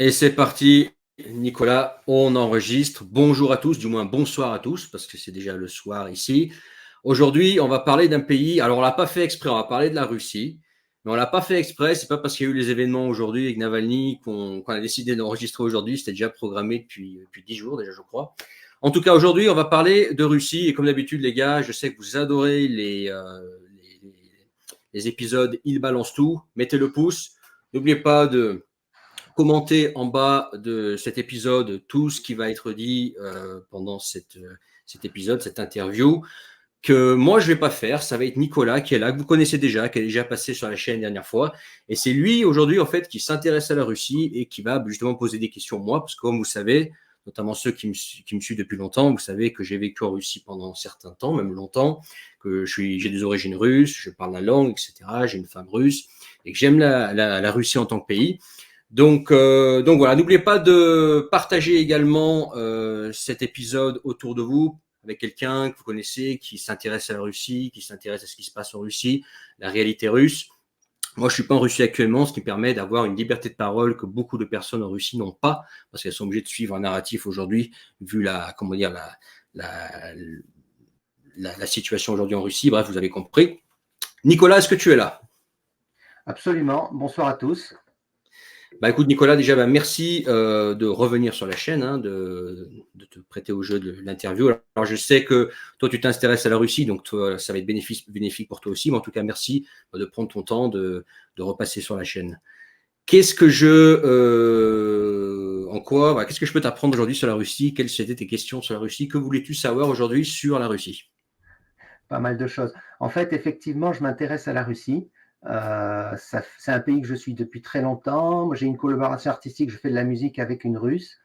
Et c'est parti, Nicolas, on enregistre. Bonjour à tous, du moins bonsoir à tous, parce que c'est déjà le soir ici. Aujourd'hui, on va parler d'un pays, alors on ne l'a pas fait exprès, on va parler de la Russie, mais on ne l'a pas fait exprès, c'est pas parce qu'il y a eu les événements aujourd'hui avec Navalny qu'on a décidé d'enregistrer aujourd'hui, c'était déjà programmé depuis 10 jours déjà, je crois. En tout cas, aujourd'hui, on va parler de Russie, et comme d'habitude, les gars, je sais que vous adorez les épisodes Ils balancent tout, mettez le pouce, n'oubliez pas de commenter en bas de cet épisode tout ce qui va être dit pendant cet épisode, cette interview, que moi je vais pas faire. Ça va être Nicolas qui est là, que vous connaissez déjà, qui est déjà passé sur la chaîne la dernière fois. Et c'est lui aujourd'hui en fait qui s'intéresse à la Russie et qui va justement poser des questions moi, parce que comme vous savez, notamment ceux qui me suivent depuis longtemps, vous savez que j'ai vécu en Russie pendant un certain temps, même longtemps, que j'ai des origines russes, je parle la langue, etc. J'ai une femme russe et que j'aime la Russie en tant que pays. Donc voilà, n'oubliez pas de partager également cet épisode autour de vous avec quelqu'un que vous connaissez qui s'intéresse à la Russie, qui s'intéresse à ce qui se passe en Russie, la réalité russe. Moi, je suis pas en Russie actuellement, ce qui permet d'avoir une liberté de parole que beaucoup de personnes en Russie n'ont pas, parce qu'elles sont obligées de suivre un narratif aujourd'hui, vu la situation aujourd'hui en Russie. Bref, vous avez compris. Nicolas, est-ce que tu es là? Absolument. Bonsoir à tous. Écoute Nicolas, déjà merci de revenir sur la chaîne, de te prêter au jeu de l'interview. Alors je sais que toi tu t'intéresses à la Russie, donc toi, ça va être bénéfique pour toi aussi, mais en tout cas merci de prendre ton temps de repasser sur la chaîne. Qu'est-ce que je peux t'apprendre aujourd'hui sur la Russie? Quelles étaient tes questions sur la Russie? Que voulais-tu savoir aujourd'hui sur la Russie? Pas mal de choses. En fait, effectivement, je m'intéresse à la Russie. C'est un pays que je suis depuis très longtemps. J'ai une collaboration artistique, je fais de la musique avec une Russe.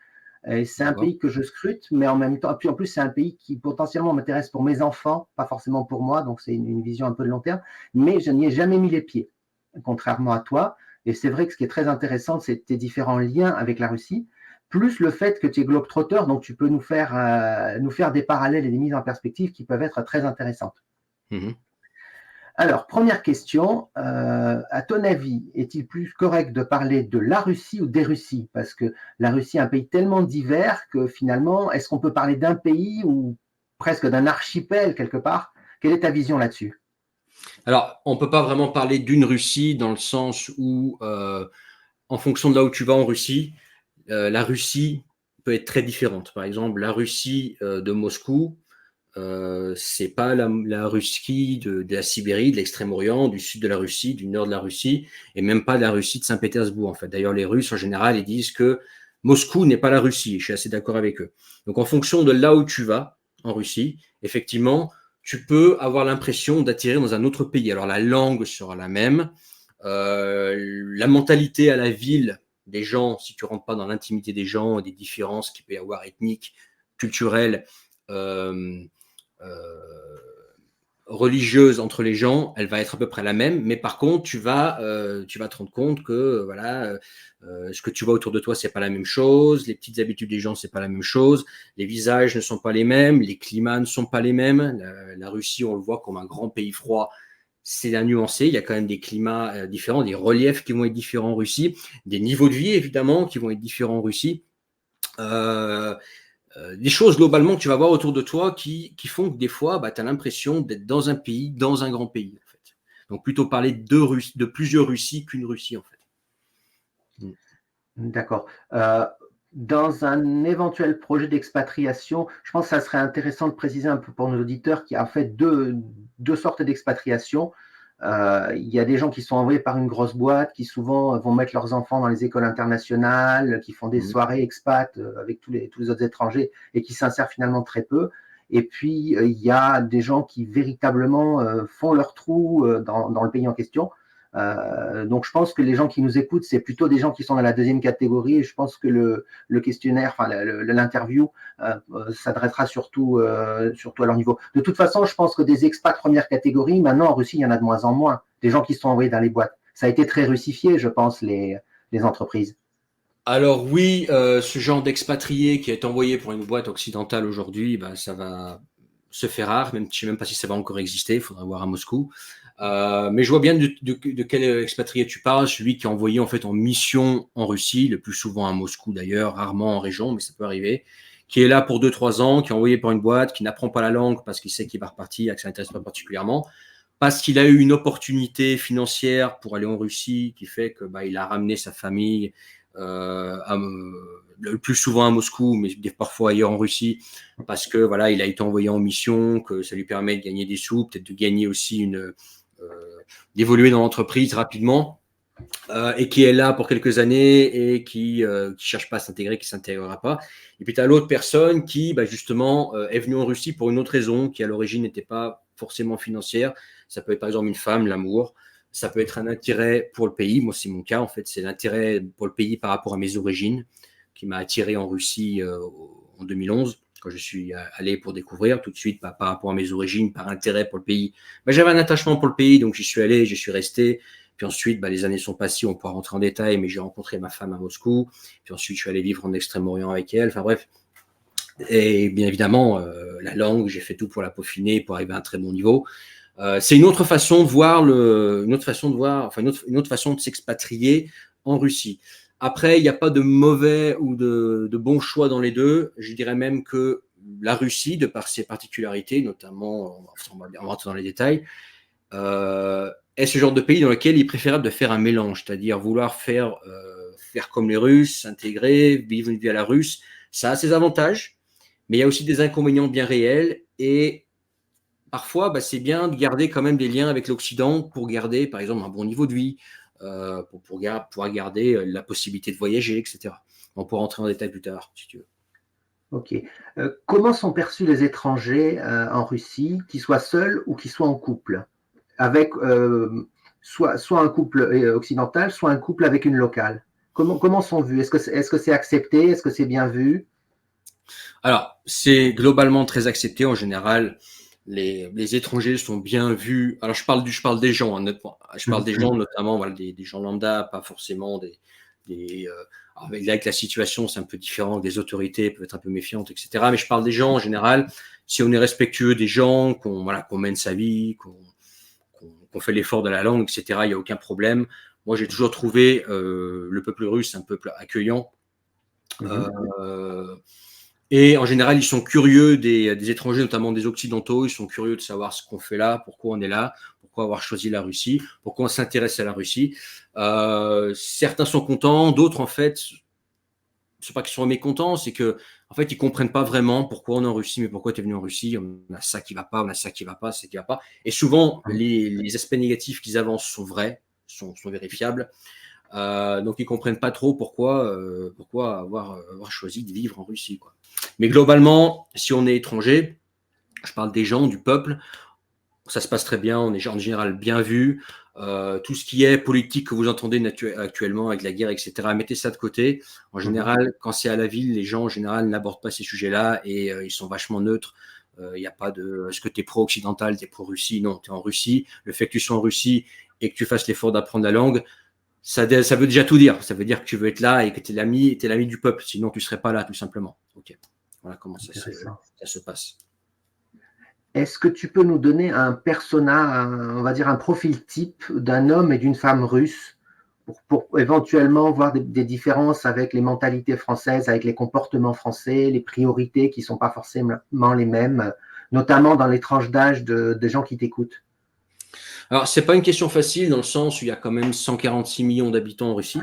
Et c'est un pays que je scrute, mais en même temps, puis en plus, c'est un pays qui potentiellement m'intéresse pour mes enfants, pas forcément pour moi, donc c'est une vision un peu de long terme, mais je n'y ai jamais mis les pieds, contrairement à toi. Et c'est vrai que ce qui est très intéressant, c'est tes différents liens avec la Russie, plus le fait que tu es globe-trotteur, donc tu peux nous faire des parallèles et des mises en perspective qui peuvent être très intéressantes. Mmh. Alors, première question, à ton avis, est-il plus correct de parler de la Russie ou des Russies? Parce que la Russie est un pays tellement divers que finalement, est-ce qu'on peut parler d'un pays ou presque d'un archipel quelque part? Quelle est ta vision là-dessus? Alors, on ne peut pas vraiment parler d'une Russie dans le sens où, en fonction de là où tu vas en Russie, la Russie peut être très différente. Par exemple, la Russie de Moscou, c'est pas la Russie de la Sibérie, de l'Extrême-Orient, du sud de la Russie, du nord de la Russie, et même pas de la Russie de Saint-Pétersbourg. En fait, d'ailleurs, les Russes en général, ils disent que Moscou n'est pas la Russie. Je suis assez d'accord avec eux. Donc, en fonction de là où tu vas en Russie, effectivement, tu peux avoir l'impression d'atterrir dans un autre pays. Alors, la langue sera la même, la mentalité à la ville des gens, si tu rentres pas dans l'intimité des gens, des différences qu'il peut y avoir ethniques, culturelles, euh, euh, religieuse entre les gens, elle va être à peu près la même, mais par contre, tu vas te rendre compte que voilà, ce que tu vois autour de toi, c'est pas la même chose, les petites habitudes des gens, c'est pas la même chose, les visages ne sont pas les mêmes, les climats ne sont pas les mêmes. La Russie, on le voit comme un grand pays froid, c'est à nuancer. Il y a quand même des climats différents, des reliefs qui vont être différents en Russie, des niveaux de vie évidemment qui vont être différents en Russie. Euh, des choses globalement que tu vas voir autour de toi qui font que des fois, tu as l'impression d'être dans un pays, dans un grand pays. En fait. Donc plutôt parler de plusieurs Russies qu'une Russie, en fait. D'accord. Dans un éventuel projet d'expatriation, je pense que ça serait intéressant de préciser un peu pour nos auditeurs qu'il y a en fait deux sortes d'expatriation. Il y a des gens qui sont envoyés par une grosse boîte, qui souvent vont mettre leurs enfants dans les écoles internationales, qui font des soirées expat avec tous les autres étrangers et qui s'insèrent finalement très peu. Et puis, il y a des gens qui véritablement font leur trou dans le pays en question. Donc, je pense que les gens qui nous écoutent, c'est plutôt des gens qui sont dans la deuxième catégorie. Et je pense que le questionnaire, enfin l'interview, s'adressera surtout à leur niveau. De toute façon, je pense que des expats première catégorie, maintenant en Russie, il y en a de moins en moins. Des gens qui sont envoyés dans les boîtes. Ça a été très russifié, je pense, les entreprises. Alors oui, ce genre d'expatrié qui est envoyé pour une boîte occidentale aujourd'hui, ça va se faire rare, même, je ne sais même pas si ça va encore exister, il faudra voir à Moscou. Mais je vois bien de quel expatrié tu parles, celui qui est envoyé en fait en mission en Russie, le plus souvent à Moscou d'ailleurs, rarement en région, mais ça peut arriver, qui est là pour 2-3 ans, qui est envoyé par une boîte, qui n'apprend pas la langue parce qu'il sait qu'il va repartir et que ça l'intéresse pas particulièrement, parce qu'il a eu une opportunité financière pour aller en Russie qui fait que il a ramené sa famille le plus souvent à Moscou, mais parfois ailleurs en Russie, parce que voilà, il a été envoyé en mission, que ça lui permet de gagner des sous, peut-être de gagner aussi d'évoluer dans l'entreprise rapidement, et qui est là pour quelques années et qui cherche pas à s'intégrer, qui s'intégrera pas. Et puis tu as l'autre personne qui justement est venue en Russie pour une autre raison, qui à l'origine n'était pas forcément financière. Ça peut être par exemple une femme, l'amour. Ça peut être un intérêt pour le pays. Moi, c'est mon cas, en fait. C'est l'intérêt pour le pays par rapport à mes origines qui m'a attiré en Russie en 2011, quand je suis allé pour découvrir tout de suite par rapport à mes origines, par intérêt pour le pays. J'avais un attachement pour le pays, donc j'y suis allé, j'y suis resté. Puis ensuite, les années sont passées, on pourra rentrer en détail, mais j'ai rencontré ma femme à Moscou. Puis ensuite, je suis allé vivre en Extrême-Orient avec elle. Enfin bref. Et bien évidemment, la langue, j'ai fait tout pour la peaufiner, pour arriver à un très bon niveau. C'est une autre façon de voir une autre façon de s'expatrier en Russie. Après, il n'y a pas de mauvais ou de bon choix dans les deux. Je dirais même que la Russie, de par ses particularités, notamment, on va rentrer dans les détails, est ce genre de pays dans lequel il est préférable de faire un mélange, c'est-à-dire vouloir faire comme les Russes, s'intégrer, vivre une vie à la russe. Ça a ses avantages, mais il y a aussi des inconvénients bien réels, et parfois, c'est bien de garder quand même des liens avec l'Occident pour garder, par exemple, un bon niveau de vie, pour pouvoir garder la possibilité de voyager, etc. On pourra entrer en détail plus tard, si tu veux. Ok. Comment sont perçus les étrangers en Russie, qu'ils soient seuls ou qu'ils soient en couple, avec soit un couple occidental, soit un couple avec une locale? Comment sont vus? Est-ce que c'est accepté? Est-ce que c'est bien vu? Alors, c'est globalement très accepté en général. Les étrangers sont bien vus. Alors, je parle des gens, honnêtement. Je parle des gens, notamment des gens lambda, pas forcément avec la situation, c'est un peu différent. Des autorités peuvent être un peu méfiantes, etc. Mais je parle des gens en général. Si on est respectueux des gens, qu'on mène sa vie, qu'on fait l'effort de la langue, etc., il n'y a aucun problème. Moi, j'ai toujours trouvé le peuple russe un peuple accueillant. Et en général, ils sont curieux des étrangers, notamment des Occidentaux. Ils sont curieux de savoir ce qu'on fait là, pourquoi on est là, pourquoi avoir choisi la Russie, pourquoi on s'intéresse à la Russie. Certains sont contents, d'autres, en fait, c'est pas qu'ils sont mécontents, c'est que en fait, ils comprennent pas vraiment pourquoi on est en Russie, mais pourquoi tu es venu en Russie. On a ça qui va pas, on a ça qui va pas, ça qui va pas. Et souvent, les aspects négatifs qu'ils avancent sont vrais, sont vérifiables. Donc, ils comprennent pas trop pourquoi avoir choisi de vivre en Russie, quoi. Mais globalement, si on est étranger, je parle des gens, du peuple, ça se passe très bien, on est en général bien vu. Tout ce qui est politique que vous entendez actuellement avec la guerre, etc., mettez ça de côté. En général, quand c'est à la ville, les gens en général n'abordent pas ces sujets-là, et ils sont vachement neutres. Il n'y a pas de est-ce que tu es pro-occidental, tu es pro-Russie? Non, tu es en Russie. Le fait que tu sois en Russie et que tu fasses l'effort d'apprendre la langue, ça veut déjà tout dire. Ça veut dire que tu veux être là et que tu es l'ami du peuple. Sinon, tu ne serais pas là, tout simplement. Ok. Voilà comment ça se passe. Est-ce que tu peux nous donner un persona, on va dire un profil type d'un homme et d'une femme russe pour éventuellement voir des différences avec les mentalités françaises, avec les comportements français, les priorités qui ne sont pas forcément les mêmes, notamment dans les tranches d'âge des gens qui t'écoutent? Alors, c'est pas une question facile dans le sens où il y a quand même 146 millions d'habitants en Russie.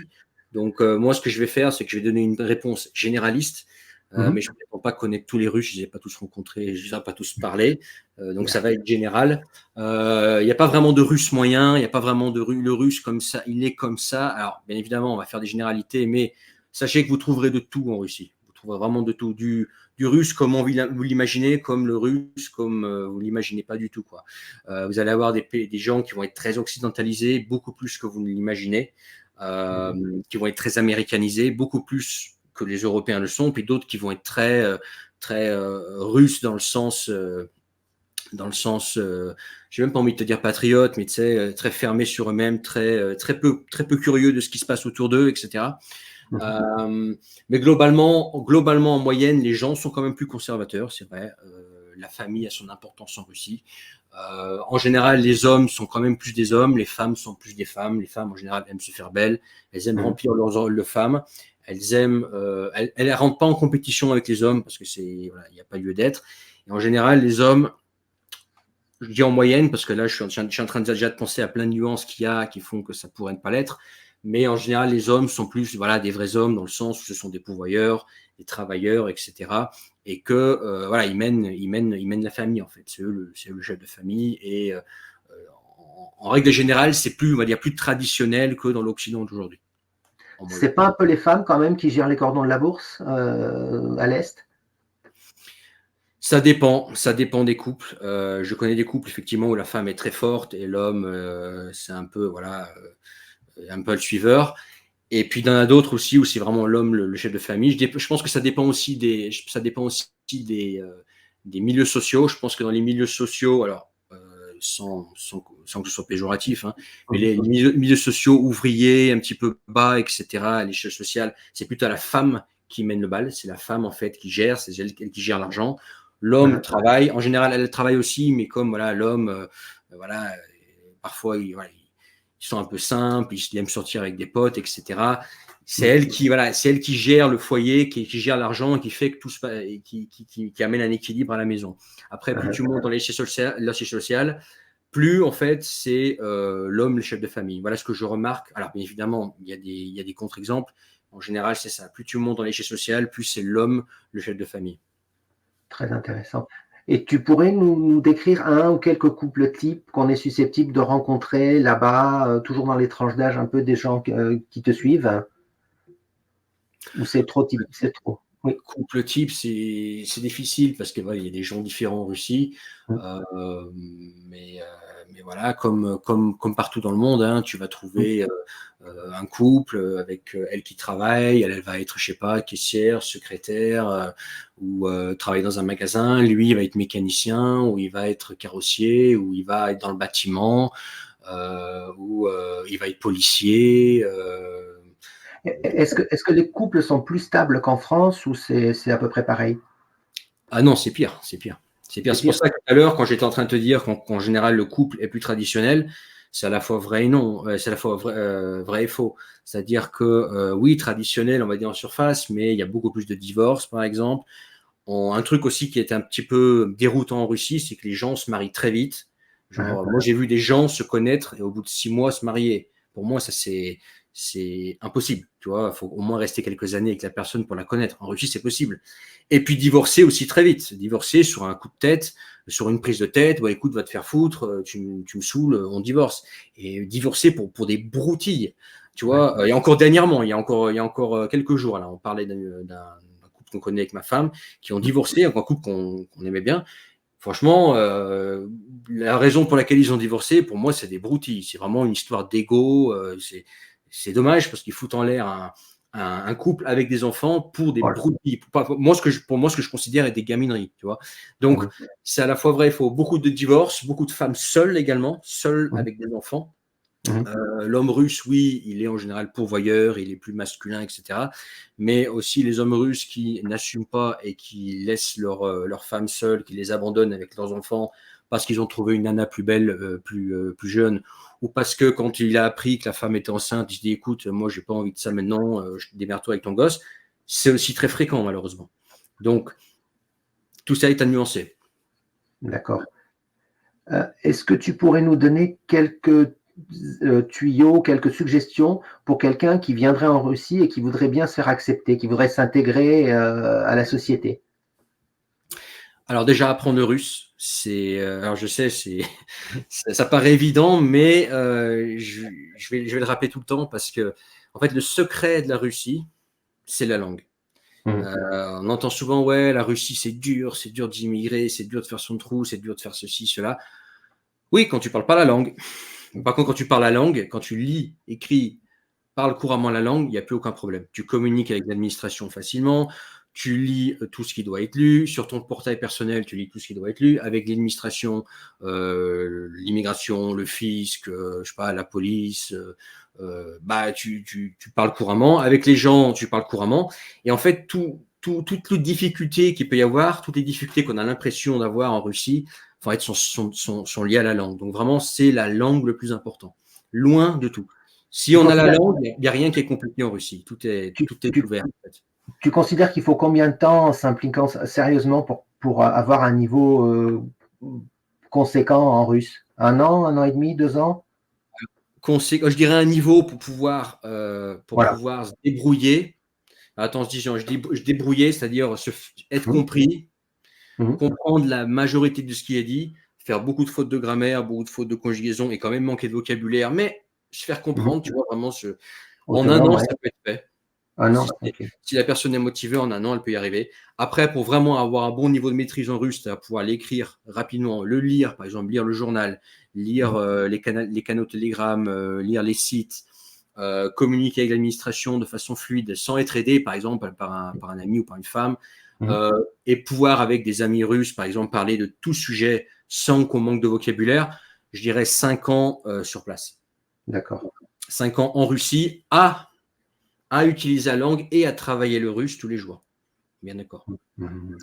Donc, moi, ce que je vais faire, c'est que je vais donner une réponse généraliste, mais je ne prétends pas connaître tous les Russes, je ne les ai pas tous rencontrés, je ne les ai pas tous parlé, donc ça va être général. Il n'y a pas vraiment de Russe moyen, il n'y a pas vraiment le Russe comme ça, il est comme ça. Alors, bien évidemment, on va faire des généralités, mais sachez que vous trouverez de tout en Russie. Vous trouverez vraiment de tout, du russe comme vous l'imaginez, comme le russe comme vous l'imaginez pas du tout, quoi. Vous allez avoir des gens qui vont être très occidentalisés, beaucoup plus que vous ne l'imaginez, qui vont être très américanisés, beaucoup plus que les Européens le sont, puis d'autres qui vont être très russes dans le sens, j'ai même pas envie de te dire patriote, mais tu sais, très fermés sur eux-mêmes, très peu curieux de ce qui se passe autour d'eux, etc. Mais globalement, en moyenne, les gens sont quand même plus conservateurs, c'est vrai. La famille a son importance en Russie. En général, les hommes sont quand même plus des hommes, les femmes sont plus des femmes. Les femmes, en général, aiment se faire belles, elles aiment remplir leurs rôles de femmes. Elles aiment, elles rentrent pas en compétition avec les hommes parce que voilà, il n'y a pas lieu d'être. Et en général, les hommes, je dis en moyenne parce que là, je suis en train déjà de penser à plein de nuances qu'il y a qui font que ça pourrait ne pas l'être. Mais en général, les hommes sont plus, voilà, des vrais hommes dans le sens où ce sont des pourvoyeurs, des travailleurs, etc. Et que voilà, ils mènent la famille en fait. C'est eux le chef de famille. Et en règle générale, c'est plus, on va dire, plus traditionnel que dans l'Occident d'aujourd'hui. C'est pas un peu les femmes quand même qui gèrent les cordons de la bourse à l'Est? Ça dépend des couples. Je connais des couples effectivement où la femme est très forte et l'homme, c'est un peu, voilà, un peu le suiveur. Et puis, il y en a d'autres aussi où c'est vraiment l'homme le chef de famille. Je pense que ça dépend aussi des milieux sociaux. Je pense que dans les milieux sociaux, alors, sans que ce soit péjoratif, hein, mais les milieux sociaux ouvriers, un petit peu bas, etc., à l'échelle sociale, c'est plutôt la femme qui mène le bal. C'est la femme, en fait, qui gère, c'est elle qui gère l'argent. L'homme travaille. En général, elle travaille aussi, mais comme voilà, l'homme, voilà, parfois, voilà, ils sont un peu simples, ils aiment sortir avec des potes, etc. C'est elle qui, voilà, c'est elle qui gère le foyer, qui gère l'argent, qui fait que tout se passe, qui amène un équilibre à la maison. Après, plus tu montes dans l'échelle sociale, plus en fait c'est l'homme le chef de famille. Voilà ce que je remarque. Alors bien évidemment, il y a des contre-exemples. En général, c'est ça. Plus tu montes dans l'échelle sociale, plus c'est l'homme le chef de famille. Très intéressant. Et tu pourrais nous décrire un ou quelques couples types qu'on est susceptible de rencontrer là-bas, toujours dans les tranches d'âge un peu des gens qui te suivent? Ou c'est trop type, c'est trop? Oui. Couple type, c'est difficile parce que voilà, il y a des gens différents en Russie, mais, mais voilà, comme partout dans le monde, hein, tu vas trouver un couple avec elle qui travaille, elle va être, je sais pas, caissière, secrétaire, ou travailler dans un magasin. Lui, il va être mécanicien, ou il va être carrossier, ou il va être dans le bâtiment, ou il va être policier. Est-ce que les couples sont plus stables qu'en France ou c'est à peu près pareil? Ah non, c'est pire, c'est pire. C'est pire. C'est C'est pour pire? ça que tout à l'heure, quand j'étais en train de te dire qu'en général, le couple est plus traditionnel, c'est à la fois vrai et non, c'est à la fois vrai et faux. C'est-à-dire que oui, traditionnel, on va dire en surface, mais il y a beaucoup plus de divorces, par exemple. Un truc aussi qui est un petit peu déroutant en Russie, c'est que les gens se marient très vite. Genre, moi, j'ai vu des gens se connaître et au bout de 6 mois se marier. Pour moi, ça, c'est impossible. Tu vois, il faut au moins rester quelques années avec la personne pour la connaître. En Russie, c'est possible. Et puis divorcer aussi très vite. Divorcer sur un coup de tête, sur une prise de tête. Bah, écoute, va te faire foutre, tu me saoules, on divorce. Et divorcer pour des broutilles. Tu vois, et encore dernièrement, il y a encore quelques jours, là, on parlait d'un couple qu'on connaît avec ma femme, qui ont divorcé, un couple qu'on aimait bien. Franchement, la raison pour laquelle ils ont divorcé, pour moi, c'est des broutilles. C'est vraiment une histoire d'ego. C'est dommage parce qu'ils foutent en l'air un couple avec des enfants pour des broutilles. Pour moi, ce que je considère est des gamineries, tu vois. Donc, c'est à la fois vrai, il faut beaucoup de divorces, beaucoup de femmes seules également, seules avec des enfants. L'homme russe, oui, il est en général pourvoyeur, il est plus masculin, etc. Mais aussi les hommes russes qui n'assument pas et qui laissent leurs femmes seules, qui les abandonnent avec leurs enfants parce qu'ils ont trouvé une nana plus belle, plus jeune, ou parce que quand il a appris que la femme était enceinte, il se dit écoute, moi j'ai pas envie de ça maintenant, démerde-toi avec ton gosse. C'est aussi très fréquent malheureusement. Donc tout ça est à nuancer. D'accord. Est-ce que tu pourrais nous donner quelques tuyaux, quelques suggestions pour quelqu'un qui viendrait en Russie et qui voudrait bien se faire accepter, qui voudrait s'intégrer à la société? Alors déjà apprendre le russe, alors je sais, ça paraît évident, mais je vais le rappeler tout le temps parce que en fait le secret de la Russie, c'est la langue. On entend souvent ouais la Russie c'est dur d'immigrer, c'est dur de faire son trou, c'est dur de faire ceci, cela. Oui, quand tu parles pas la langue. Par contre, quand tu parles la langue, quand tu lis, écris, parles couramment la langue, il n'y a plus aucun problème. Tu communiques avec l'administration facilement, tu lis tout ce qui doit être lu. Sur ton portail personnel, tu lis tout ce qui doit être lu. Avec l'administration, l'immigration, le fisc, je sais pas, la police, bah, tu parles couramment. Avec les gens, tu parles couramment. Et en fait, toutes les difficultés qu'il peut y avoir, toutes les difficultés qu'on a l'impression d'avoir en Russie, en fait, sont liés à la langue. Donc vraiment, c'est la langue le plus important. Loin de tout. Si Tu on a la considères, langue, il n'y a rien qui est compliqué en Russie. Tout est tu, tu- ouvert, en fait. tu considères qu'il faut combien de temps en s'impliquant sérieusement pour avoir un niveau conséquent en russe? Un an et demi, 2 ans? Je dirais un niveau pour Voilà. pouvoir se débrouiller. Attention, je débrouiller, c'est-à-dire être Mhm. compris, Mhm. comprendre la majorité de ce qui est dit, faire beaucoup de fautes de grammaire, beaucoup de fautes de conjugaison et quand même manquer de vocabulaire, mais se faire Mhm. comprendre, tu vois, vraiment, en un Autonome, an, ouais. ça peut être fait. Un an, ok. Si la personne est motivée, en un an, elle peut y arriver. Après, pour vraiment avoir un bon niveau de maîtrise en russe, c'est-à-dire pouvoir l'écrire rapidement, le lire, par exemple, lire le journal, lire Mhm. les canaux Telegram, lire les sites, communiquer avec l'administration de façon fluide, sans être aidé, par exemple, par un ami ou par une femme, Mhm. et pouvoir, avec des amis russes, par exemple, parler de tout sujet sans qu'on manque de vocabulaire, je dirais 5 ans sur place. D'accord. 5 ans en Russie à utiliser la langue et à travailler le russe tous les jours. Bien d'accord. Mhm.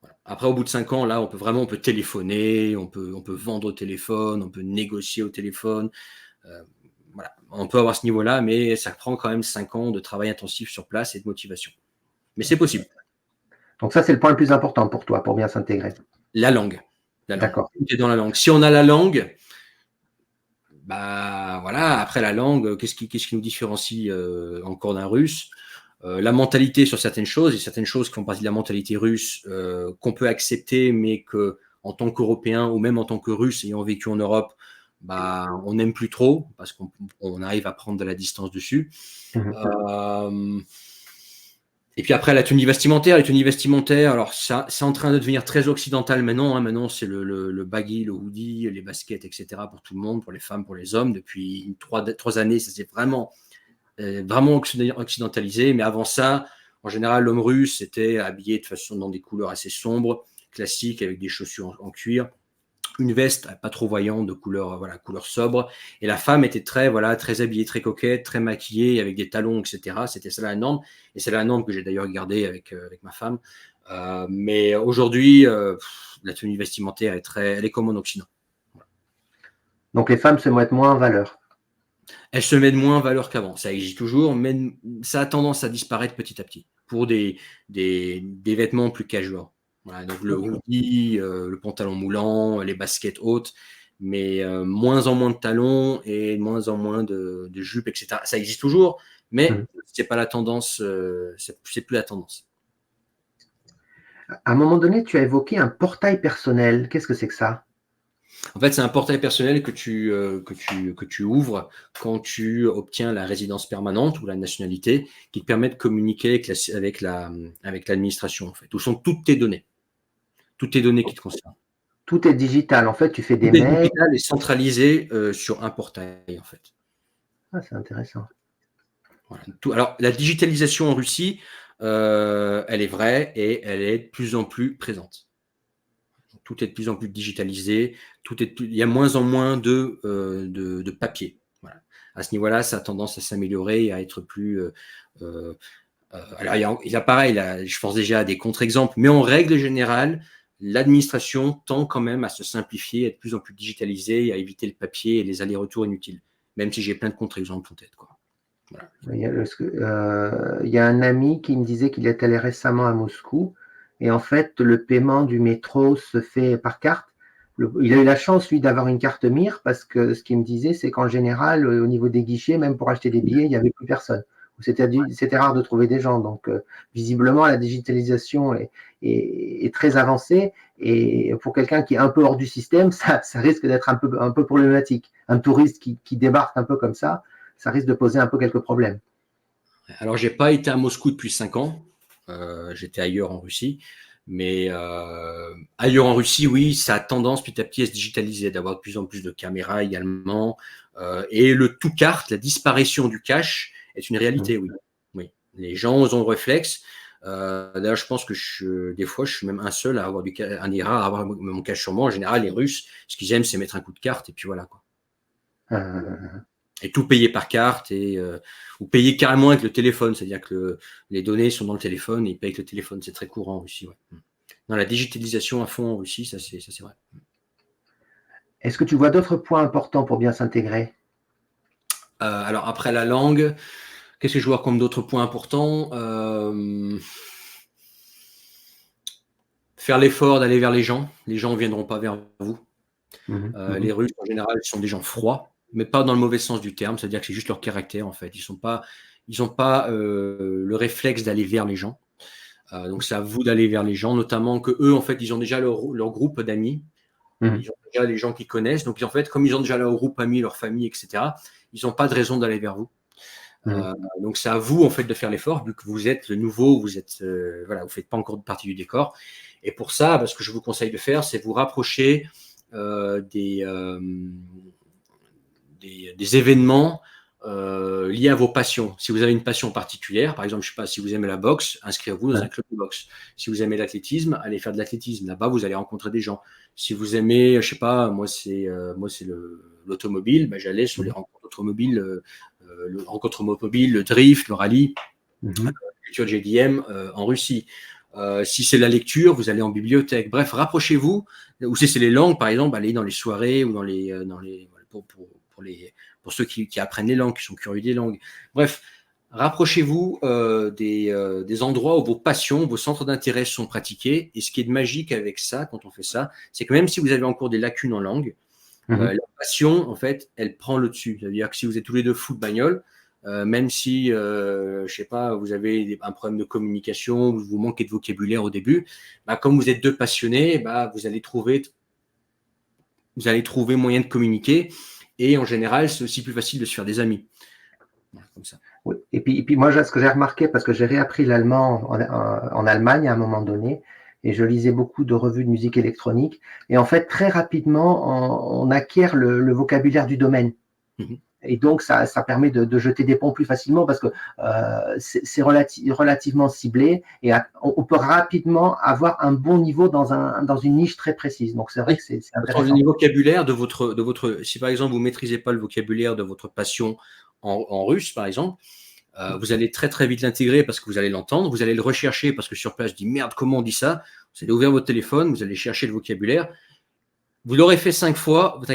Voilà. Après, au bout de 5 ans, là, on peut téléphoner, on peut vendre au téléphone, on peut négocier au téléphone. Voilà. On peut avoir ce niveau-là, mais ça prend quand même 5 ans de travail intensif sur place et de motivation. Mais c'est possible. Donc ça, c'est le point le plus important pour toi, pour bien s'intégrer. La langue. La langue. D'accord. Tout est dans la langue. Si on a la langue, bah voilà, après la langue, qu'est-ce qui nous différencie encore d'un russe? La mentalité sur certaines choses, et certaines choses qui font partie de la mentalité russe qu'on peut accepter, mais que en tant qu'Européen ou même en tant que Russe ayant vécu en Europe, bah, on n'aime plus trop parce qu'on arrive à prendre de la distance dessus. Mhm. Euh, et puis après, la tenue vestimentaire. Les tenues vestimentaires, alors ça, c'est en train de devenir très occidental maintenant. Hein. Maintenant, c'est le baggy, le hoodie, les baskets, etc. pour tout le monde, pour les femmes, pour les hommes. Depuis 3 années, ça s'est vraiment occidentalisé. Mais avant ça, en général, l'homme russe était habillé de façon dans des couleurs assez sombres, classiques, avec des chaussures en cuir, une veste pas trop voyante de couleur, voilà, couleur sobre. Et la femme était très habillée, très coquette, très maquillée, avec des talons, etc. C'était ça la norme. Et c'est la norme que j'ai d'ailleurs gardée avec ma femme. Mais aujourd'hui, la tenue vestimentaire elle est comme en Occident. Donc les femmes se mettent moins en valeur. Elle se met de moins en valeur qu'avant. Ça existe toujours, mais ça a tendance à disparaître petit à petit pour des vêtements plus casual. Voilà, donc le Ok. hoodie, le pantalon moulant, les baskets hautes, mais moins en moins de talons et moins en moins de jupes, etc. Ça existe toujours, mais Mhm. c'est pas la tendance, c'est plus la tendance. À un moment donné, tu as évoqué un portail personnel. Qu'est-ce que c'est que ça? En fait, c'est un portail personnel que tu ouvres quand tu obtiens la résidence permanente ou la nationalité, qui te permet de communiquer avec l'administration, en fait, où sont toutes tes données qui te concernent. Tout est digital. En fait, tu fais Tout des est mails. digital et centralisé sur un portail, en fait. Ah, c'est intéressant. Voilà. Alors, la digitalisation en Russie, elle est vraie et elle est de plus en plus présente. Tout est de plus en plus digitalisé, il y a moins en moins de papier. Voilà. À ce niveau-là, ça a tendance à s'améliorer et à être plus. Alors, il y a pareil, là, je pense déjà à des contre-exemples, mais en règle générale, l'administration tend quand même à se simplifier, à être de plus en plus digitalisée, à éviter le papier et les allers-retours inutiles, même si j'ai plein de contre-exemples en tête. Quoi. Voilà. Il y a un ami qui me disait qu'il est allé récemment à Moscou et en fait, le paiement du métro se fait par carte. Il a eu la chance, lui, d'avoir une carte mire parce que ce qu'il me disait, c'est qu'en général, au niveau des guichets, même pour acheter des billets, il n'y avait plus personne. C'était rare de trouver des gens. Donc, visiblement, la digitalisation est très avancée et pour quelqu'un qui est un peu hors du système, ça risque d'être un peu problématique. Un touriste qui débarque un peu comme ça risque de poser un peu quelques problèmes. Alors, j'ai pas été à Moscou depuis 5 ans. J'étais ailleurs en Russie. Mais ailleurs en Russie, oui, ça a tendance petit à petit à se digitaliser, d'avoir de plus en plus de caméras également. Et le tout carte, la disparition du cash est une réalité, oui. Oui. Les gens ont le réflexe. D'ailleurs, je pense que des fois, je suis même un seul à avoir un des rares à avoir mon cash sur moi. En général, les Russes, ce qu'ils aiment, c'est mettre un coup de carte et puis voilà, quoi. Et tout payer par carte ou payer carrément avec le téléphone, c'est-à-dire que les données sont dans le téléphone et ils payent avec le téléphone, c'est très courant en Russie. Ouais. Dans la digitalisation à fond en Russie, ça c'est vrai. Est-ce que tu vois d'autres points importants pour bien s'intégrer? Alors après la langue, qu'est-ce que je vois comme d'autres points importants? Faire l'effort d'aller vers les gens. Les gens ne viendront pas vers vous. Mhm, Les mhm, Russes, en général, sont des gens froids, mais pas dans le mauvais sens du terme. C'est-à-dire que c'est juste leur caractère, en fait. Ils ont pas le réflexe d'aller vers les gens. Donc c'est à vous d'aller vers les gens, notamment que eux, en fait, ils ont déjà leur groupe d'amis. mhm, Ils ont déjà les gens qu'ils connaissent. Donc en fait, comme ils ont déjà leur groupe amis, leur famille, etc., ils n'ont pas de raison d'aller vers vous. mhm. Donc c'est à vous, en fait, de faire l'effort, vu que vous êtes le nouveau, voilà, vous faites pas encore partie du décor. Et pour ça, ce que je vous conseille de faire, c'est vous rapprocher des événements liés à vos passions. Si vous avez une passion particulière, par exemple, je sais pas, si vous aimez la boxe, inscrivez-vous dans Ouais. un club de boxe. Si vous aimez l'athlétisme, allez faire de l'athlétisme. Là-bas, vous allez rencontrer des gens. Si vous aimez, je sais pas, moi c'est l'automobile, j'allais sur les Mhm, rencontres automobiles, le drift, le rallye, mhm. culture JDM en Russie. Si c'est la lecture, vous allez en bibliothèque. Bref, rapprochez-vous. Ou si c'est les langues, par exemple, allez dans les soirées ou pour ceux qui apprennent les langues, qui sont curieux des langues. Bref, rapprochez-vous des endroits où vos passions, vos centres d'intérêt sont pratiqués. Et ce qui est de magique avec ça, quand on fait ça, c'est que même si vous avez encore des lacunes en langue, Mhm. la passion, en fait, elle prend le dessus. C'est-à-dire que si vous êtes tous les deux fous de bagnole, même si, je sais pas, vous avez un problème de communication, vous manquez de vocabulaire au début, comme vous êtes deux passionnés, vous allez trouver moyen de communiquer. Et en général, c'est aussi plus facile de se faire des amis. Voilà, comme ça. Oui. Et puis moi, ce que j'ai remarqué, parce que j'ai réappris l'allemand en Allemagne à un moment donné, et je lisais beaucoup de revues de musique électronique, et en fait, très rapidement, on acquiert le vocabulaire du domaine. Mhm. Et donc, ça permet de jeter des ponts plus facilement parce que c'est relativement ciblé et on peut rapidement avoir un bon niveau dans une niche très précise. Donc, c'est vrai Oui. que c'est Attends, intéressant. le vocabulaire si par exemple vous maîtrisez pas le vocabulaire de votre passion en russe, par exemple, vous allez très très vite l'intégrer parce que vous allez l'entendre, vous allez le rechercher parce que sur place, je dis merde, comment on dit ça? Vous allez ouvrir votre téléphone, vous allez chercher le vocabulaire. Vous l'aurez fait 5 fois, vous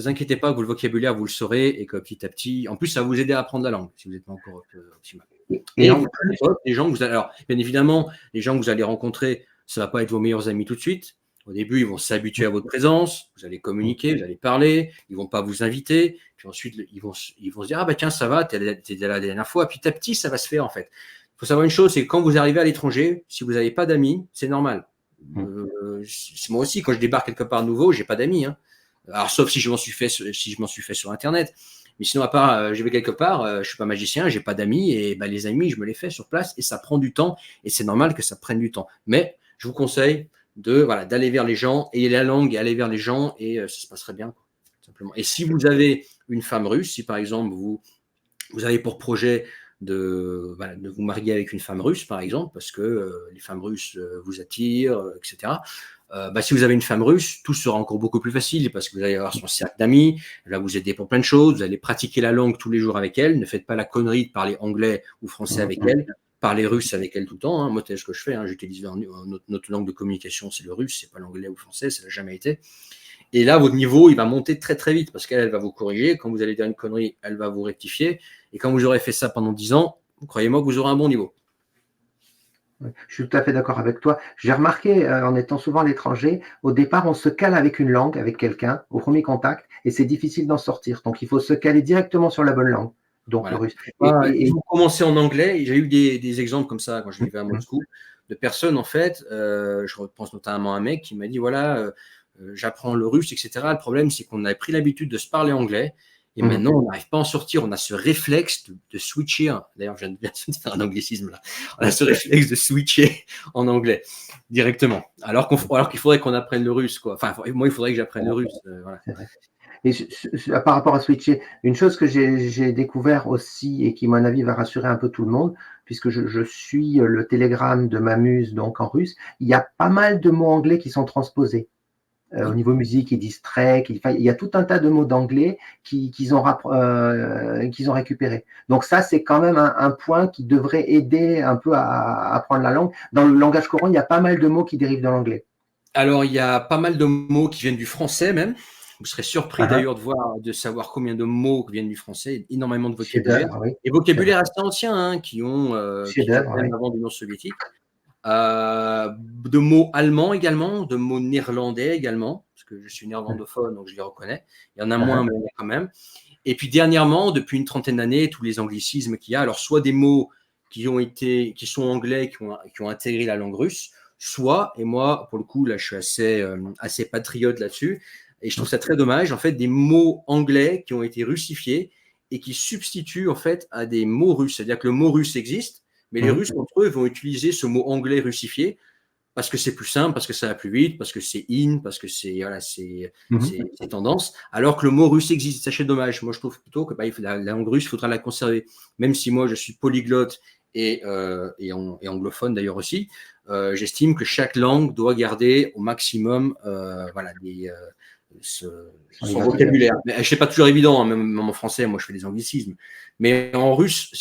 inquiétez pas, vous le vocabulaire, vous le saurez et que petit à petit, en plus, ça va vous aider à apprendre la langue si vous n'êtes pas encore optimal. Et Et en vous, plus, les gens que vous allez, alors, bien évidemment, les gens que vous allez rencontrer, ça ne va pas être vos meilleurs amis tout de suite. Au début, ils vont s'habituer à votre présence, vous allez communiquer, vous allez parler, ils ne vont pas vous inviter, puis ensuite, ils vont se dire, ah bah tiens, ça va, tu étais là la dernière fois, petit à petit, ça va se faire en fait. Il faut savoir une chose, c'est que quand vous arrivez à l'étranger, si vous n'avez pas d'amis, c'est normal. Moi aussi, quand je débarque quelque part nouveau, j'ai pas d'amis. Hein. Alors, sauf si je m'en suis fait sur Internet. Mais sinon, à part, je vais quelque part, je suis pas magicien, j'ai pas d'amis, et les amis, je me les fais sur place, et ça prend du temps, et c'est normal que ça prenne du temps. Mais je vous conseille d'aller vers les gens, ayez la langue, et aller vers les gens, et ça se passerait bien, quoi, simplement. Et si vous avez une femme russe, si par exemple vous avez pour projet de vous marier avec une femme russe, par exemple, parce que les femmes russes vous attirent, etc. Si vous avez une femme russe, tout sera encore beaucoup plus facile parce que vous allez avoir son cercle d'amis, elle va vous aider pour plein de choses, vous allez pratiquer la langue tous les jours avec elle, ne faites pas la connerie de parler anglais ou français avec elle, parlez russe avec elle tout le temps. Hein. Moi, c'est ce que je fais, hein. J'utilise notre langue de communication, c'est le russe, c'est pas l'anglais ou le français, ça n'a jamais été. Et là, votre niveau, il va monter très très vite parce qu'elle va vous corriger. Quand vous allez dire une connerie, elle va vous rectifier. Et quand vous aurez fait ça pendant 10 ans, croyez-moi que vous aurez un bon niveau. je suis tout à fait d'accord avec toi. J'ai remarqué, en étant souvent à l'étranger, au départ, on se cale avec une langue, avec quelqu'un, au premier contact, et c'est difficile d'en sortir. Donc, il faut se caler directement sur la bonne langue, donc le Voilà. russe. Et, Si et- vous commencez en anglais, j'ai eu des exemples comme ça quand je vivais à Mhm, Moscou, de personnes, en fait, je repense notamment à un mec qui m'a dit, voilà, j'apprends le russe, etc. Le problème, c'est qu'on avait pris l'habitude de se parler anglais, et mhm. maintenant, on n'arrive pas à en sortir. On a ce réflexe de switcher. D'ailleurs, je viens de faire un anglicisme là. On a ce réflexe de switcher en anglais directement. Alors qu'il faudrait qu'on apprenne le russe, quoi. Enfin, moi, il faudrait que j'apprenne le russe. Voilà. C'est vrai. Et par rapport à switcher, une chose que j'ai découvert aussi et qui, à mon avis, va rassurer un peu tout le monde, puisque je suis le télégramme de ma muse, donc en russe, il y a pas mal de mots anglais qui sont transposés. Au Oui. niveau musique, ils disent trek, il y a tout un tas de mots d'anglais qu'ils ont récupérés. Donc ça, c'est quand même un point qui devrait aider un peu à apprendre la langue. Dans le langage courant, il y a pas mal de mots qui dérivent de l'anglais. Alors, il y a pas mal de mots qui viennent du français même. Vous serez surpris d'ailleurs de savoir combien de mots viennent du français, énormément de vocabulaire. Oui. Et vocabulaire assez ancien, hein, qui datent même avant l'Union soviétique. De mots allemands également, de mots néerlandais également, parce que je suis néerlandophone, donc je les reconnais. Il y en a moins, mais il y en a quand même. Et puis dernièrement, depuis une trentaine d'années, tous les anglicismes qu'il y a, alors soit des mots qui sont anglais, qui ont intégré la langue russe, soit, et moi, pour le coup, là, je suis assez patriote là-dessus, et je trouve ça très dommage, en fait, des mots anglais qui ont été russifiés et qui substituent, en fait, à des mots russes. C'est-à-dire que le mot russe existe, mais les Russes, entre eux, vont utiliser ce mot anglais russifié parce que c'est plus simple, parce que ça va plus vite, parce que c'est in, parce que c'est tendance, alors que le mot russe existe. Ça, c'est dommage. Moi, je trouve plutôt que la langue russe, il faudra la conserver. Même si moi, je suis polyglotte et anglophone d'ailleurs aussi, j'estime que chaque langue doit garder au maximum son vocabulaire. Mais c'est pas toujours évident, hein, même en français, moi je fais des anglicismes. Mais en russe,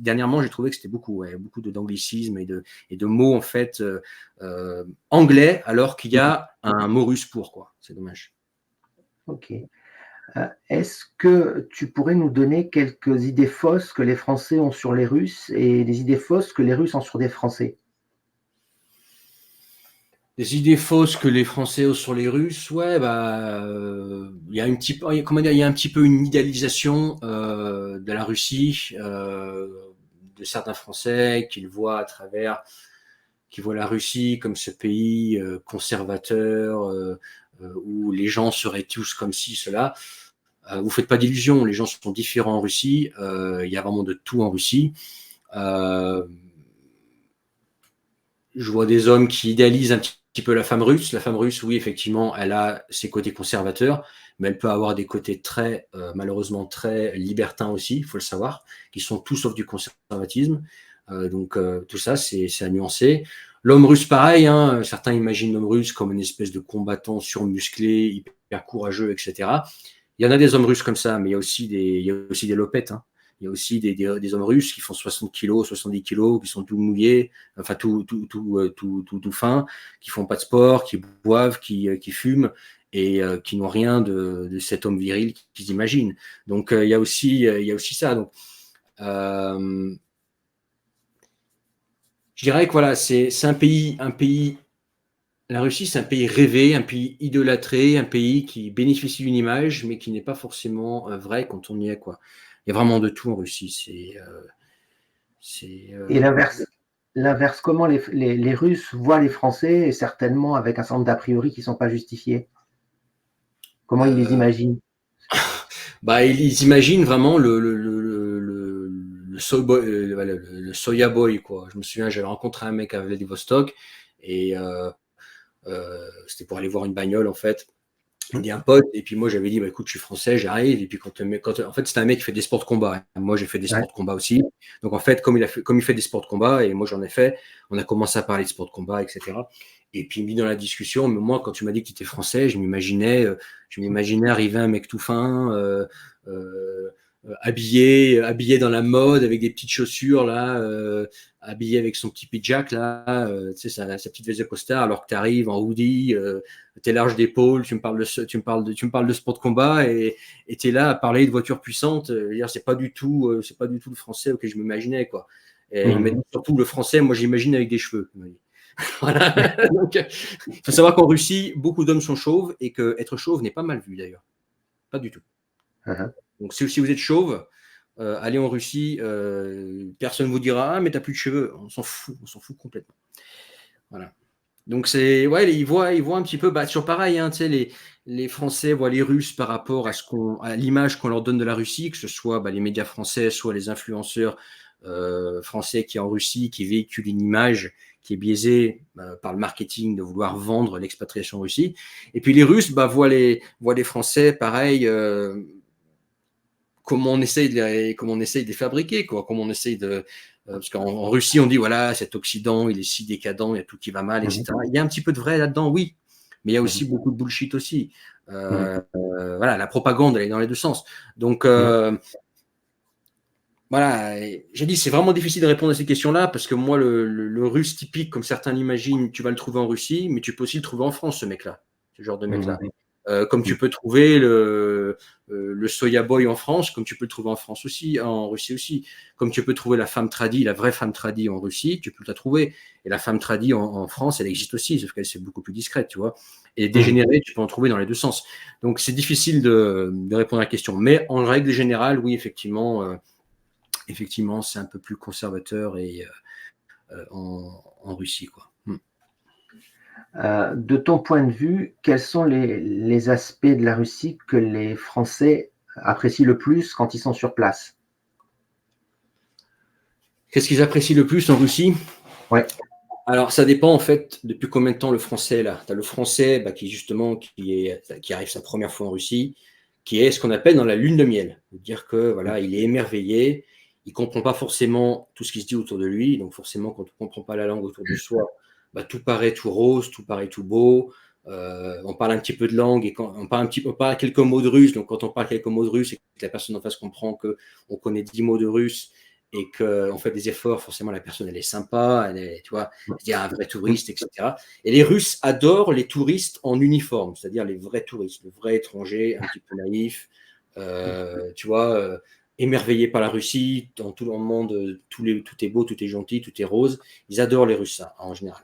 dernièrement, j'ai trouvé que c'était beaucoup d'anglicismes et de mots en fait anglais, alors qu'il y a un mot russe pour, quoi. C'est dommage. Ok. Est-ce que tu pourrais nous donner quelques idées fausses que les Français ont sur les Russes et des idées fausses que les Russes ont sur des Français? Des idées fausses que les Français ont sur les Russes, ouais, il y a un petit peu une idéalisation de la Russie, de certains Français qui voient la Russie comme ce pays conservateur où les gens seraient tous comme ci, cela. Vous faites pas d'illusions, les gens sont différents en Russie. Il y a vraiment de tout en Russie. Je vois des hommes qui idéalisent un petit peu la femme russe. La femme russe, oui, effectivement, elle a ses côtés conservateurs, mais elle peut avoir des côtés malheureusement très libertins aussi, il faut le savoir, qui sont tout sauf du conservatisme. Donc tout ça, c'est à nuancer. L'homme russe, pareil, hein, certains imaginent l'homme russe comme une espèce de combattant surmusclé, hyper courageux, etc. Il y en a des hommes russes comme ça, mais il y a aussi des lopettes, hein. Il y a aussi des hommes russes qui font 60 kilos, 70 kilos, qui sont tout mouillés, enfin tout fins, qui font pas de sport, qui boivent, qui fument et qui n'ont rien de cet homme viril qu'ils imaginent. Donc il y a aussi ça. Donc je dirais que voilà, c'est un pays. La Russie, c'est un pays rêvé, un pays idolâtré, un pays qui bénéficie d'une image, mais qui n'est pas forcément vrai quand on y est, quoi. Il y a vraiment de tout en Russie. Et l'inverse, comment les Russes voient les Français, et certainement avec un certain nombre d'a priori qui ne sont pas justifiés? Comment ils les imaginent? Ils imaginent vraiment le soya boy, quoi. Je me souviens, j'avais rencontré un mec à Vladivostok et c'était pour aller voir une bagnole, en fait. On dit un pote, et puis moi j'avais dit écoute, je suis français, j'arrive, et puis en fait c'était un mec qui fait des sports de combat, moi j'ai fait des sports de combat aussi, donc en fait comme il fait des sports de combat et moi j'en ai fait, on a commencé à parler de sports de combat, etc. Et puis mis dans la discussion, mais moi quand tu m'as dit que tu étais français, je m'imaginais arriver un mec tout fin, habillé dans la mode avec des petites chaussures là, habillé avec son petit pidjak là, tu sais, sa petite veste de costard, alors que tu arrives en hoodie, t'es large d'épaule, tu me parles de sport de combat et t'es là à parler de voitures puissantes. C'est pas du tout le français auquel je m'imaginais, quoi. Et il m'a dit surtout le français, moi j'imagine avec des cheveux. Voilà. Donc, il faut savoir qu'en Russie, beaucoup d'hommes sont chauves et que être chauve n'est pas mal vu d'ailleurs. Pas du tout. Donc si vous êtes chauve, allez en Russie, personne ne vous dira ah mais t'as plus de cheveux. On s'en fout complètement. Voilà. Donc ils voient un petit peu, sur pareil, hein, tu sais, les Français voient les Russes par rapport à l'image qu'on leur donne de la Russie, que ce soit les médias français, soit les influenceurs français qui en Russie, qui véhiculent une image qui est biaisée par le marketing de vouloir vendre l'expatriation en Russie. Et puis les Russes voient les Français pareil, comment on essaye de les fabriquer, quoi, comment on essaye de parce qu'en Russie, on dit voilà, cet Occident, il est si décadent, il y a tout qui va mal, etc. Il y a un petit peu de vrai là-dedans, oui, mais il y a aussi beaucoup de bullshit aussi. Voilà, la propagande, elle est dans les deux sens. Donc voilà, j'ai dit, c'est vraiment difficile de répondre à ces questions-là parce que moi, le Russe typique, comme certains l'imaginent, tu vas le trouver en Russie, mais tu peux aussi le trouver en France, ce mec-là. ce genre de mec-là. Comme tu peux trouver le soya boy en France, comme tu peux le trouver en France aussi, en Russie aussi. Comme tu peux trouver la femme tradie, la vraie femme tradie en Russie, tu peux la trouver. Et la femme tradie en France, elle existe aussi, sauf qu'elle c'est beaucoup plus discrète, tu vois. Et les dégénérés, tu peux en trouver dans les deux sens. Donc c'est difficile de répondre à la question. Mais en règle générale, oui, effectivement, c'est un peu plus conservateur et en Russie, quoi. De ton point de vue, quels sont les aspects de la Russie que les Français apprécient le plus quand ils sont sur place? Qu'est-ce qu'ils apprécient le plus en Russie? Ouais. Alors, ça dépend en fait depuis combien de temps le français est là. Tu as le français qui justement qui arrive sa première fois en Russie, qui est ce qu'on appelle dans la lune de miel. C'est-à-dire que voilà, il est émerveillé, il comprend pas forcément tout ce qui se dit autour de lui. Donc forcément, quand on comprend pas la langue autour de soi, tout paraît tout rose, tout paraît tout beau. On parle un petit peu de langue et quand on parle quelques mots de russe. Donc quand on parle quelques mots de russe et que la personne en face comprend que on connaît 10 mots de russe et qu'on fait des efforts, forcément la personne elle est sympa, elle est, tu vois, il y a un vrai touriste, etc. Et les Russes adorent les touristes en uniforme, c'est-à-dire les vrais touristes, le vrai étranger, un petit peu naïf, tu vois, émerveillé par la Russie, dans tout le monde, tout est beau, tout est gentil, tout est rose. Ils adorent les Russes, ça, en général.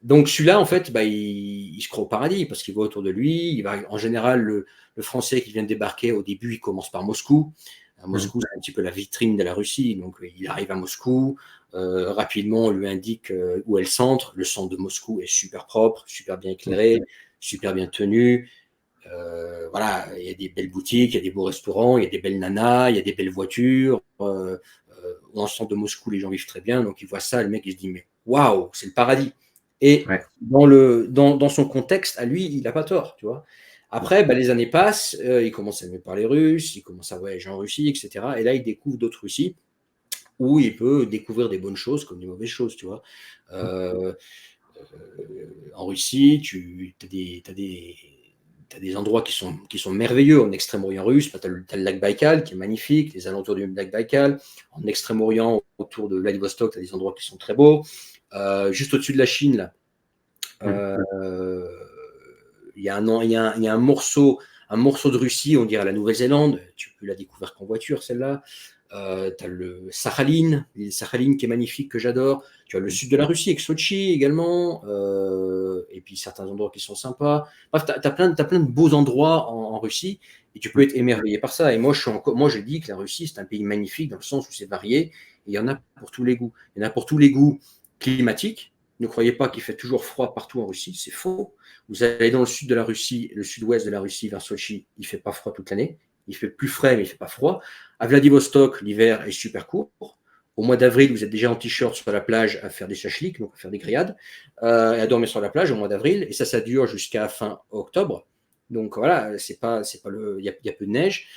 Donc celui-là, en fait, il se croit au paradis parce qu'il voit autour de lui. Il va, en général, le Français qui vient de débarquer, au début, il commence par Moscou. À Moscou, c'est un petit peu la vitrine de la Russie. Donc, il arrive à Moscou. Rapidement, on lui indique où est le centre. Le centre de Moscou est super propre, super bien éclairé, super bien tenu. Voilà, il y a des belles boutiques, il y a des beaux restaurants, il y a des belles nanas, il y a des belles voitures. Dans le centre de Moscou, les gens vivent très bien. Donc, il voit ça, le mec, il se dit, mais waouh, c'est le paradis. Et dans son contexte, à lui, il n'a pas tort, tu vois. Après, les années passent, il commence à aimer parler russe, il commence à voyager en Russie, etc. Et là, il découvre d'autres Russies où il peut découvrir des bonnes choses comme des mauvaises choses, tu vois. En Russie, tu as des endroits qui sont merveilleux. En Extrême-Orient russe, tu as le lac Baïkal qui est magnifique, les alentours du lac Baïkal. En Extrême-Orient, autour de Vladivostok, tu as des endroits qui sont très beaux. Juste au-dessus de la Chine, là, il y a un morceau de Russie, on dirait la Nouvelle-Zélande. Tu peux la découvrir qu'en voiture, celle-là. Tu as le Sakhaline, l'île Sakhaline qui est magnifique, que j'adore. Tu as le sud de la Russie avec Sochi également. Et puis certains endroits qui sont sympas. Bref, tu as plein de beaux endroits en Russie et tu peux être émerveillé par ça. Et moi, je dis que la Russie, c'est un pays magnifique dans le sens où c'est varié et il y en a pour tous les goûts. Il y en a pour tous les goûts climatiques. Ne croyez pas qu'il fait toujours froid partout en Russie, c'est faux. Vous allez dans le sud de la Russie, le sud-ouest de la Russie, vers Sochi, il ne fait pas froid toute l'année. Il fait plus frais, mais il ne fait pas froid. À Vladivostok, l'hiver est super court. Au mois d'avril, vous êtes déjà en t-shirt sur la plage à faire des chachliks, donc à faire des grillades, et à dormir sur la plage au mois d'avril. Et ça dure jusqu'à fin octobre. Donc voilà, il y a peu de neige.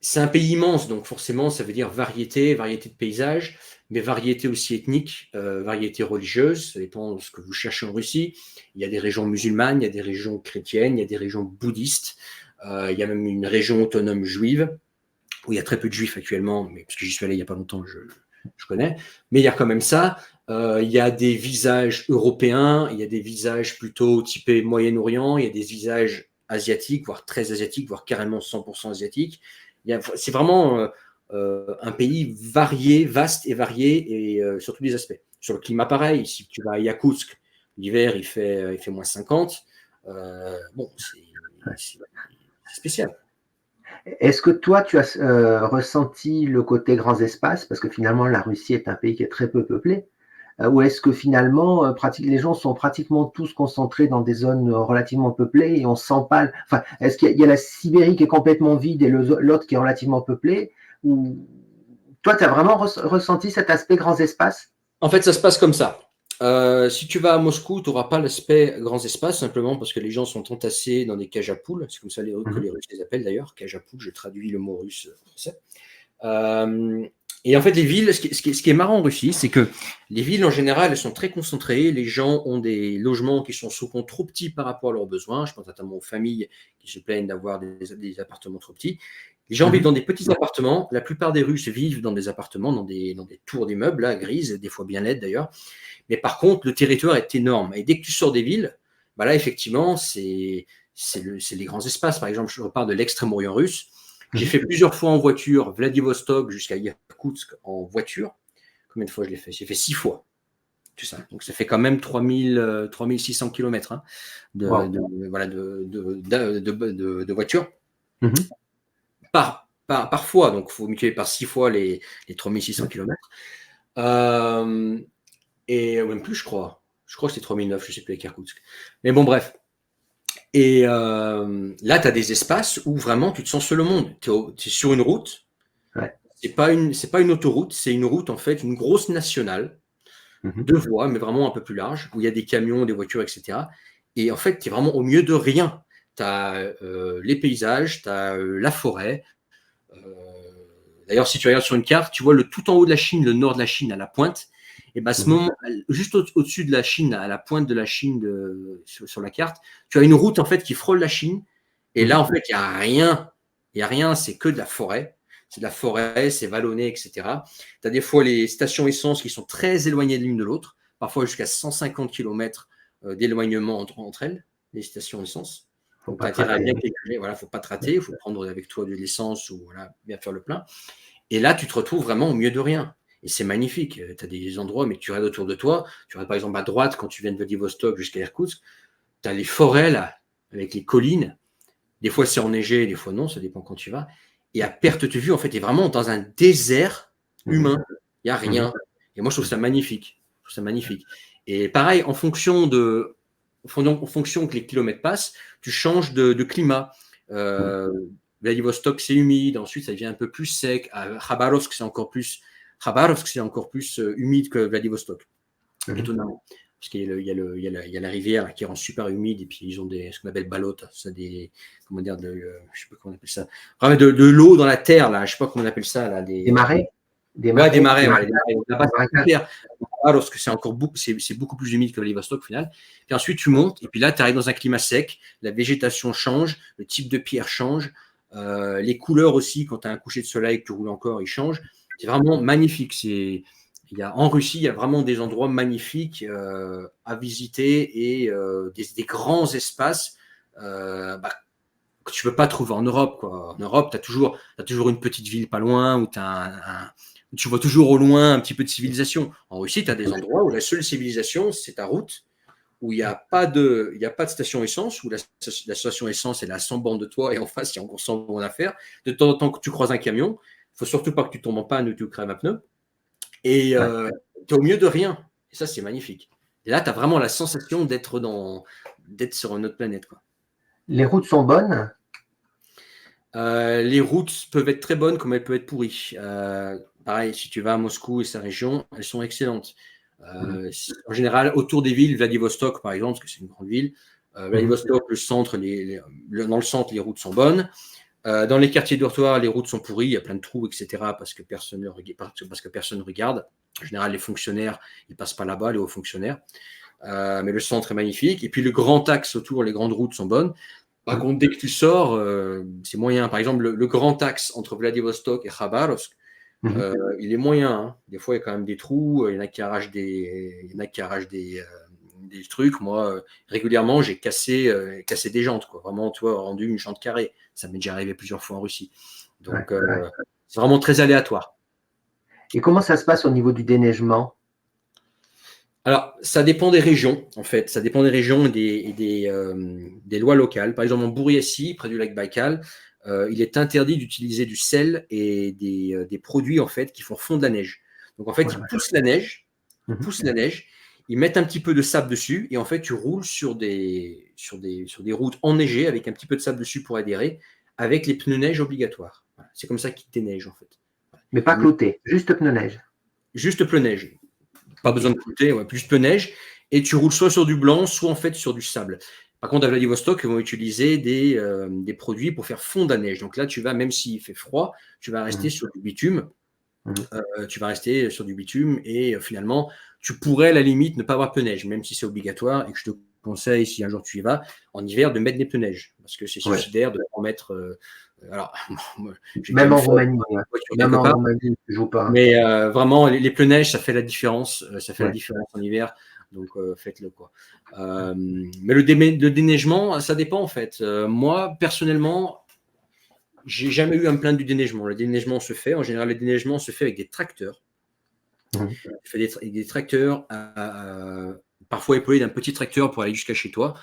C'est un pays immense, donc forcément, ça veut dire variété de paysages, mais variété aussi ethnique, variété religieuse, ça dépend de ce que vous cherchez en Russie. Il y a des régions musulmanes, il y a des régions chrétiennes, il y a des régions bouddhistes, il y a même une région autonome juive, où il y a très peu de juifs actuellement, mais parce que j'y suis allé il n'y a pas longtemps, je connais, mais il y a quand même ça. Il y a des visages européens, il y a des visages plutôt typés Moyen-Orient, il y a des visages asiatiques, voire très asiatiques, voire carrément 100% asiatiques. C'est vraiment un pays varié, vaste et varié, et sur tous les aspects. Sur le climat, pareil. Si tu vas à Yakoutsk, l'hiver, il fait moins 50. C'est spécial. Est-ce que toi, tu as ressenti le côté grands espaces, parce que finalement, la Russie est un pays qui est très peu peuplé, ou est-ce que finalement, les gens sont pratiquement tous concentrés dans des zones relativement peuplées et on sent pas. Enfin, est-ce qu'il y a la Sibérie qui est complètement vide et l'autre qui est relativement peuplé, ou toi, tu as vraiment ressenti cet aspect grands espaces? En fait, ça se passe comme ça. Si tu vas à Moscou, tu n'auras pas l'aspect grands espaces, simplement parce que les gens sont entassés dans des cages à poules. C'est comme ça que les Russes les appellent d'ailleurs, cages à poules. J'ai traduit le mot russe français. Et en fait, les villes, ce qui est marrant en Russie, c'est que les villes, en général, elles sont très concentrées. Les gens ont des logements qui sont souvent trop petits par rapport à leurs besoins. Je pense notamment aux familles qui se plaignent d'avoir des appartements trop petits. Les gens vivent dans des petits appartements. La plupart des Russes vivent dans des appartements, dans des tours d'immeubles, là, grises, des fois bien laides d'ailleurs. Mais par contre, le territoire est énorme. Et dès que tu sors des villes, bah là, effectivement, c'est les grands espaces. Par exemple, je repars de l'extrême-orient russe. J'ai fait plusieurs fois en voiture Vladivostok jusqu'à Irkoutsk en voiture. Combien de fois je l'ai fait? J'ai fait 6 fois. Tout ça. Donc, ça fait quand même 3600 km hein, de voiture. Par fois. Donc, il faut multiplier par 6 fois les 3600 km. Et même plus, je crois. Je crois que c'est 3009, je ne sais plus avec Irkoutsk. Mais bon, bref. Et là, tu as des espaces où vraiment tu te sens seul au monde. Tu es sur une route. Ouais. C'est pas une autoroute, c'est une route, en fait, une grosse nationale, 2 voies, mais vraiment un peu plus large, où il y a des camions, des voitures, etc. Et en fait, tu es vraiment au milieu de rien. Tu as les paysages, tu as la forêt. D'ailleurs, si tu regardes sur une carte, tu vois le tout en haut de la Chine, le nord de la Chine à la pointe. Et ben, à ce moment, juste au-dessus de la Chine, à la pointe de la Chine sur la carte, tu as une route en fait qui frôle la Chine. Et là, en fait, il n'y a rien. Il n'y a rien, c'est que de la forêt. C'est de la forêt, c'est vallonné, etc. Tu as des fois les stations essence qui sont très éloignées l'une de l'autre, parfois jusqu'à 150 km d'éloignement entre elles, les stations essence. Donc, tu as intérêt à bien calculer. Voilà, il ne faut pas te rater, il faut prendre avec toi de l'essence ou voilà, bien faire le plein. Et là, tu te retrouves vraiment au milieu de rien. Et c'est magnifique. Tu as des endroits, mais tu regardes autour de toi. Tu regardes par exemple à droite, quand tu viens de Vladivostok jusqu'à Irkoutsk, tu as les forêts là, avec les collines. Des fois, c'est enneigé, des fois non, ça dépend quand tu vas. Et à perte de vue, en fait, tu es vraiment dans un désert humain. Il n'y a rien. Et moi, je trouve ça magnifique. Je trouve ça magnifique. Et pareil, en fonction que les kilomètres passent, tu changes de climat. Vladivostok, c'est humide. Ensuite, ça devient un peu plus sec. À Khabarovsk, c'est encore plus humide que Vladivostok. Étonnamment. Parce qu'il y a la rivière qui rend super humide et puis ils ont ce qu'on appelle balotes. Je ne sais pas comment on appelle ça. Vraiment de l'eau dans la terre, là. Je ne sais pas comment on appelle ça. Là, des marais. Des marais. Là-bas, c'est encore beaucoup plus humide que Vladivostok au final. Puis ensuite, tu montes et puis là, tu arrives dans un climat sec. La végétation change, le type de pierre change. Les couleurs aussi, quand tu as un coucher de soleil que tu roules encore, ils changent. C'est vraiment magnifique. En Russie, il y a vraiment des endroits magnifiques à visiter et des grands espaces que tu ne peux pas trouver en Europe, quoi. En Europe, tu as toujours une petite ville pas loin où tu vois toujours au loin un petit peu de civilisation. En Russie, tu as des endroits où la seule civilisation, c'est ta route, où il n'y a pas de station essence, où la station essence, elle est à 100 bornes de toi et en face, il y a encore 100 bornes à faire. De temps en temps que tu croises un camion, il ne faut surtout pas que tu tombes en panne ou que tu crèves un pneu. Et tu es au milieu de rien. Et ça, c'est magnifique. Et là, tu as vraiment la sensation d'être sur une autre planète, quoi. Les routes sont bonnes? Les routes peuvent être très bonnes comme elles peuvent être pourries. Pareil, si tu vas à Moscou et sa région, elles sont excellentes. En général, autour des villes, Vladivostok par exemple, parce que c'est une grande ville, Vladivostok, le centre, dans le centre, les routes sont bonnes. Dans les quartiers dortoirs, les routes sont pourries, il y a plein de trous, etc. parce que personne ne regarde. En général, les fonctionnaires, ils ne passent pas là-bas, les hauts fonctionnaires. Mais le centre est magnifique. Et puis, le grand axe autour, les grandes routes sont bonnes. Par contre, dès que tu sors, c'est moyen. Par exemple, le grand axe entre Vladivostok et Khabarovsk, il est moyen. Hein. Des fois, il y a quand même des trous. Il y en a qui arrachent des trucs. Moi, régulièrement, j'ai cassé des jantes, quoi. Vraiment, tu vois, rendu une jante carrée. Ça m'est déjà arrivé plusieurs fois en Russie. Donc, c'est vraiment très aléatoire. Et comment ça se passe au niveau du déneigement? Alors, ça dépend des régions, en fait. Ça dépend des régions et des lois locales. Par exemple, en Bouriatie, près du lac Baïkal, il est interdit d'utiliser du sel et des produits, en fait, qui font fondre la neige. Donc, en fait, ils poussent la neige, ils mettent un petit peu de sable dessus et, en fait, tu roules sur des routes enneigées avec un petit peu de sable dessus pour adhérer, avec les pneus neige obligatoires. Voilà. C'est comme ça qu'ils déneigent, en fait. Mais pas clouté, juste pneu neige. Juste pneu neige. Pas besoin de clouter, juste peu neige, et tu roules soit sur du blanc, soit en fait sur du sable. Par contre, à Vladivostok, ils vont utiliser des produits pour faire fondre la neige. Donc là, même s'il fait froid, tu vas rester sur du bitume. Et finalement, tu pourrais à la limite ne pas avoir pneus neige, même si c'est obligatoire et que je te conseille, si un jour tu y vas, en hiver, de mettre des pneus neige, parce que c'est suicidaire de en mettre Alors, moi, j'ai quand Même même en fait Roumanie, ouais. voiture Même quelque en part. Roumanie, tu joues pas. Mais vraiment, les pneus neige, ça fait la différence. Ça fait la Ouais. différence en hiver. Donc, faites-le, quoi. Mais le déneigement, ça dépend, en fait. Moi, personnellement, j'ai jamais eu à me plaindre du déneigement. Le déneigement se fait. En général, le déneigement se fait avec des tracteurs. Mhm. Tu fais des tracteurs, parfois épaulés d'un petit tracteur pour aller jusqu'à chez toi.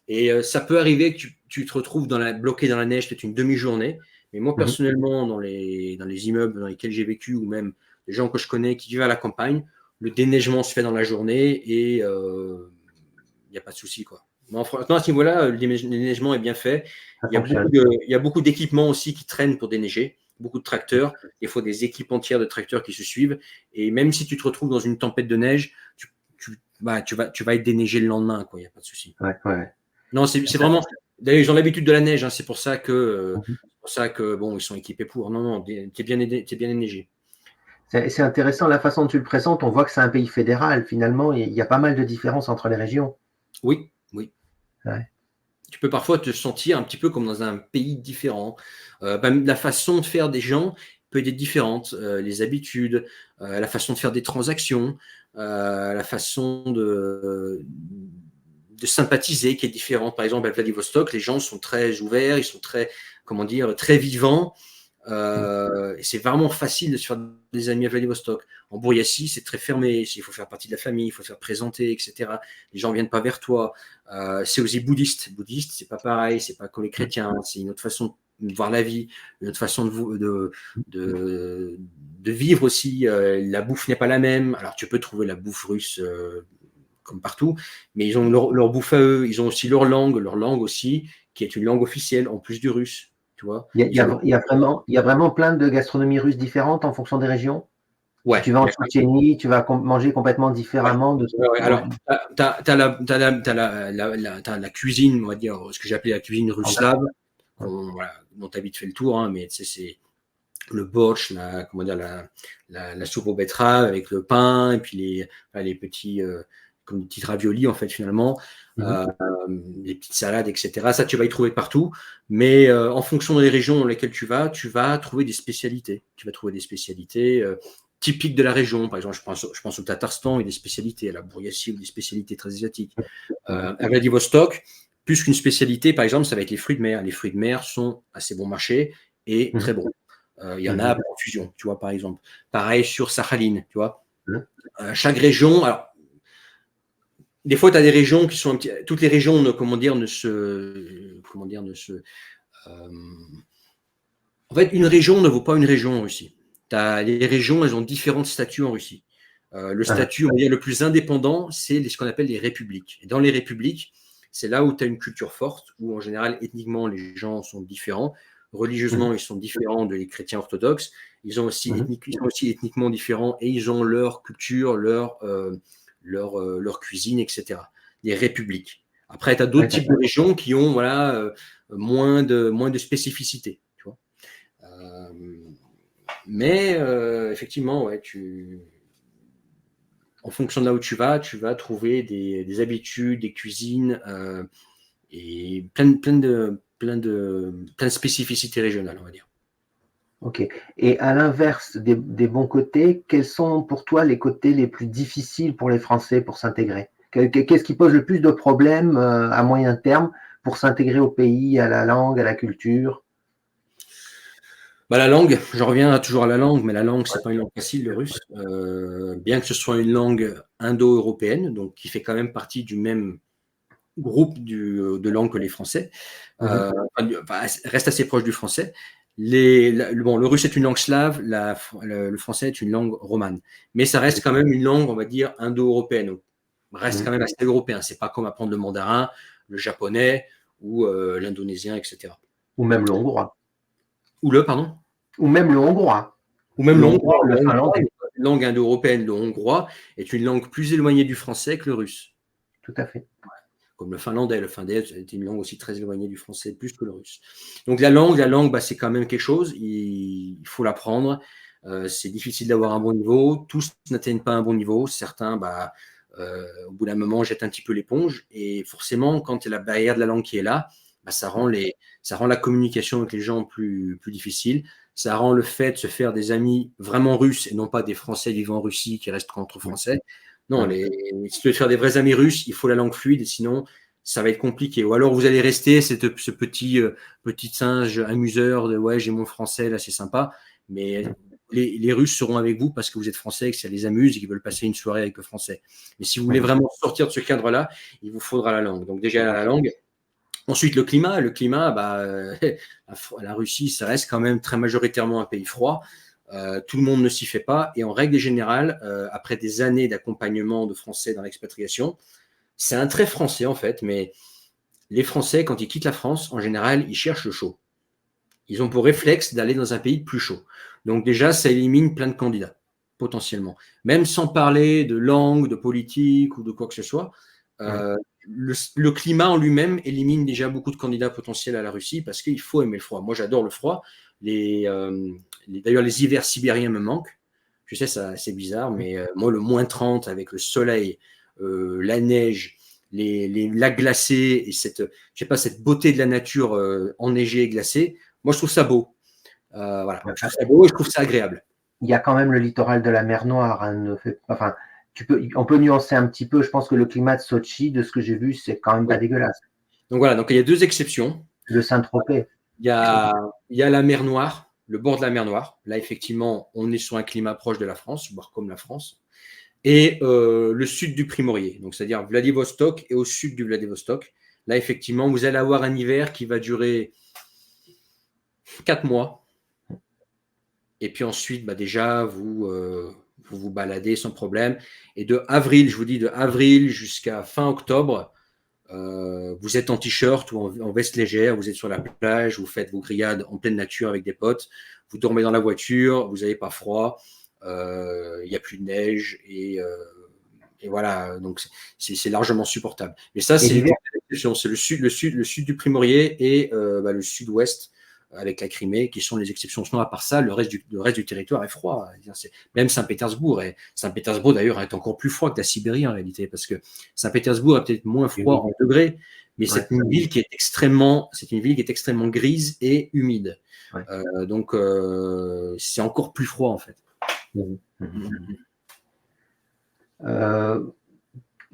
Et ça peut arriver que tu te retrouves bloqué dans la neige peut-être une demi-journée. Mais moi, Mhm. personnellement, dans les immeubles dans lesquels j'ai vécu, ou même les gens que je connais qui vivent à la campagne, le déneigement se fait dans la journée et il n'y a pas de souci, quoi. Non, franchement, à ce niveau-là, le déneigement est bien fait. Ça Il y a beaucoup fonctionne. il y a beaucoup d'équipements aussi qui traînent pour déneiger, beaucoup de tracteurs, des fois des équipes entières de tracteurs qui se suivent. Et même si tu te retrouves dans une tempête de neige, tu vas être déneigé le lendemain, quoi. Il n'y a pas de souci. Ouais, ouais. Non, c'est vraiment. D'ailleurs, ils ont l'habitude de la neige, hein, Mhm. c'est pour ça que bon, ils sont équipés pour. Non, non, t'es bien neigé. C'est intéressant la façon dont tu le présentes. On voit que c'est un pays fédéral. Finalement, il y a pas mal de différences entre les régions. Oui, oui. Ouais. Tu peux parfois te sentir un petit peu comme dans un pays différent. La façon de faire des gens peut être différente, les habitudes, la façon de faire des transactions, la façon de sympathiser qui est différente. Par exemple, à Vladivostok, les gens sont très ouverts, ils sont très, comment dire, très vivants. Et c'est vraiment facile de se faire des amis à Vladivostok. En Bouriatie, c'est très fermé. Il faut faire partie de la famille, il faut se faire présenter, etc. Les gens ne viennent pas vers toi. C'est aussi bouddhiste. Bouddhiste, c'est pas pareil, c'est pas comme les chrétiens. C'est une autre façon de voir la vie, une autre façon de vivre aussi. La bouffe n'est pas la même. Alors, tu peux trouver la bouffe russe comme partout, mais ils ont leur bouffe à eux. Ils ont aussi leur langue aussi, qui est une langue officielle en plus du russe. Tu vois, ils ont Il y a vraiment plein de gastronomies russes différentes en fonction des régions. Si ouais, tu vas en Tchétchénie, tu vas manger complètement ouais. différemment de ce Ouais, ouais. que. Alors, t'as la cuisine, on va dire, ce que j'ai appelé la cuisine ruslave, voilà, dont tu as vite fait le tour, hein, mais c'est le borsch, comment dire, la soupe aux betteraves avec le pain, et puis les petits, comme des petites raviolis, en fait, finalement, Mhm. les petites salades, etc. Ça, tu vas y trouver partout, mais en fonction des régions dans lesquelles tu vas trouver des spécialités. Tu vas trouver des spécialités typiques de la région. Par exemple, je pense au Tatarstan et des spécialités, à la Bouriatie ou des spécialités très asiatiques. À Vladivostok, plus qu'une spécialité, par exemple, ça va être les fruits de mer. Les fruits de mer sont assez bon marché et Mhm. très bons. Il y en a Mhm. à profusion, tu vois, par exemple. Pareil sur Sakhaline, tu vois. Mhm. Chaque région, alors, des fois, tu as des régions qui sont un petit. Toutes les régions, comment dire, ne se. Comment dire, ne se. En fait, une région ne vaut pas une région en Russie. Les régions, elles ont différents statuts en Russie. Le Ah, statut, on va dire, le plus indépendant, c'est ce qu'on appelle les républiques. Et dans les républiques, c'est là où tu as une culture forte, où en général, ethniquement, les gens sont différents. mhm. Religieusement, ils sont différents des chrétiens orthodoxes. Ils sont aussi Mhm. ethniquement différents et ils ont leur culture, leur cuisine, etc. Les républiques. Après, tu as Ouais, d'autres types de régions qui ont voilà, moins de spécificité. Tu vois. Euh, mais effectivement, ouais, en fonction de là où tu vas trouver des habitudes, des cuisines et plein de spécificités régionales, on va dire. ok. Et à l'inverse des bons côtés, quels sont pour toi les côtés les plus difficiles pour les Français pour s'intégrer? Qu'est-ce qui pose le plus de problèmes à moyen terme pour s'intégrer au pays, à la langue, à la culture? Bah, la langue, je reviens toujours à la langue, mais la langue, c'est pas une langue facile, le russe. Bien que ce soit une langue indo-européenne, donc qui fait quand même partie du même groupe de langues que les Français, Mhm. reste assez proche du français. Bon, le russe est une langue slave, le français est une langue romane. Mais ça reste quand même une langue, on va dire, indo-européenne. Donc, reste Mhm. quand même assez européen. C'est pas comme apprendre le mandarin, le japonais ou l'indonésien, etc. Ou même le hongrois. Pardon? Ou même le hongrois. Ou même Le le hongrois hongrois. ou Le le hongrois, finlandais. une langue indo-européenne, le hongrois, est une langue plus éloignée du français que le russe. Tout à fait. Comme le finlandais. Le finlandais est une langue aussi très éloignée du français, plus que le russe. Donc la langue bah, c'est quand même quelque chose, il faut l'apprendre. C'est difficile d'avoir un bon niveau. Tous n'atteignent pas un bon niveau. Certains, au bout d'un moment, jettent un petit peu l'éponge. Et forcément, quand il y a la barrière de la langue qui est là, bah, ça rend la communication avec les gens plus difficile. Ça rend le fait de se faire des amis vraiment russes et non pas des Français vivant en Russie qui restent contre Français. Non, si tu veux faire des vrais amis russes, il faut la langue fluide, et sinon, ça va être compliqué. Ou alors, vous allez rester ce petit singe amuseur de ouais, j'ai mon français, là, c'est sympa. Mais les Russes seront avec vous parce que vous êtes français, que ça les amuse et qu'ils veulent passer une soirée avec le français. Mais si vous voulez vraiment sortir de ce cadre-là, il vous faudra la langue. Donc, déjà, la langue. Ensuite, le climat, bah, la Russie, ça reste quand même très majoritairement un pays froid. Tout le monde ne s'y fait pas. Et en règle générale, après des années d'accompagnement de Français dans l'expatriation, c'est un trait français en fait, mais les Français, quand ils quittent la France, en général, ils cherchent le chaud. Ils ont pour réflexe d'aller dans un pays plus chaud. Donc déjà, ça élimine plein de candidats, potentiellement. Même sans parler de langue, de politique ou de quoi que ce soit, le climat en lui-même élimine déjà beaucoup de candidats potentiels à la Russie parce qu'il faut aimer le froid. Moi, j'adore le froid. D'ailleurs, les hivers sibériens me manquent. Je sais, c'est bizarre, mais moi, le moins 30 avec le soleil, la neige, les lacs glacés et cette beauté de la nature enneigée et glacée, moi, je trouve ça beau. Voilà, je trouve ça beau et je trouve ça agréable. Il y a quand même le littoral de la mer Noire. Enfin, on peut nuancer un petit peu. Je pense que le climat de Sochi, de ce que j'ai vu, c'est quand même pas dégueulasse. Donc voilà, donc il y a deux exceptions. Le Saint-Tropez. Il y a la mer Noire, le bord de la mer Noire. Là, effectivement, on est sur un climat proche de la France, voire comme la France. Et le sud du Primorié, donc c'est-à-dire Vladivostok et au sud du Vladivostok. Là, effectivement, vous allez avoir un hiver qui va durer 4 mois. Et puis ensuite, bah déjà, vous baladez sans problème. Et de avril, je vous dis de avril jusqu'à fin octobre, vous êtes en t-shirt ou en veste légère, vous êtes sur la plage, vous faites vos grillades en pleine nature avec des potes, vous dormez dans la voiture, vous n'avez pas froid, il n'y a plus de neige et voilà, donc c'est largement supportable. Mais ça, c'est le sud du Primorié et le sud-ouest avec la Crimée, qui sont les exceptions. Sinon, à part ça, le reste du territoire est froid. Même Saint-Pétersbourg. Et Saint-Pétersbourg, d'ailleurs, est encore plus froid que la Sibérie, en réalité, parce que Saint-Pétersbourg est peut-être moins froid en degrés, mais c'est une ville qui est extrêmement grise et humide. Donc, c'est encore plus froid, en fait.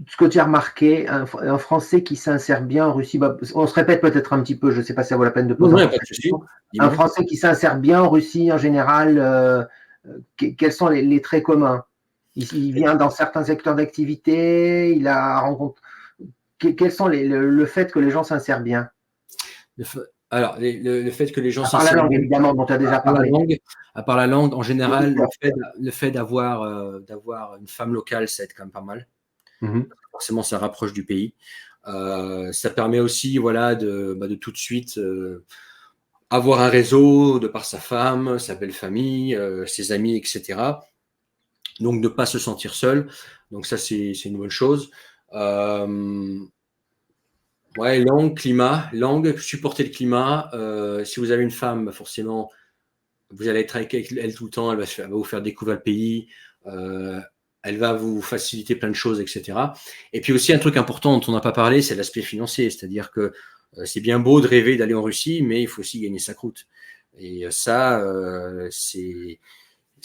Ce que tu as remarqué, un Français qui s'insère bien en Russie, on se répète peut-être un petit peu, je ne sais pas si ça vaut la peine de poser cette question. Un Français qui s'insère bien en Russie, en général, quels sont les traits communs? Il vient dans certains secteurs d'activité, il a rencontré. Quels sont le fait que les gens s'insèrent bien? Alors, le fait que les gens s'insèrent bien. À part la langue, évidemment, dont tu as déjà parlé. À part la langue, en général, le fait d'avoir une femme locale, ça aide quand même pas mal. Forcément, ça rapproche du pays. Ça permet aussi de tout de suite avoir un réseau de par sa femme, sa belle famille, ses amis, etc. Donc, ne pas se sentir seul. Donc, ça, c'est une bonne chose. Langue, climat. Langue, supporter le climat. Si vous avez une femme, forcément, vous allez être avec elle tout le temps. Elle va vous faire découvrir le pays. Elle va vous faciliter plein de choses, etc. Et puis aussi, un truc important dont on n'a pas parlé, c'est l'aspect financier. C'est-à-dire que c'est bien beau de rêver d'aller en Russie, mais il faut aussi gagner sa croûte. Et ça, c'est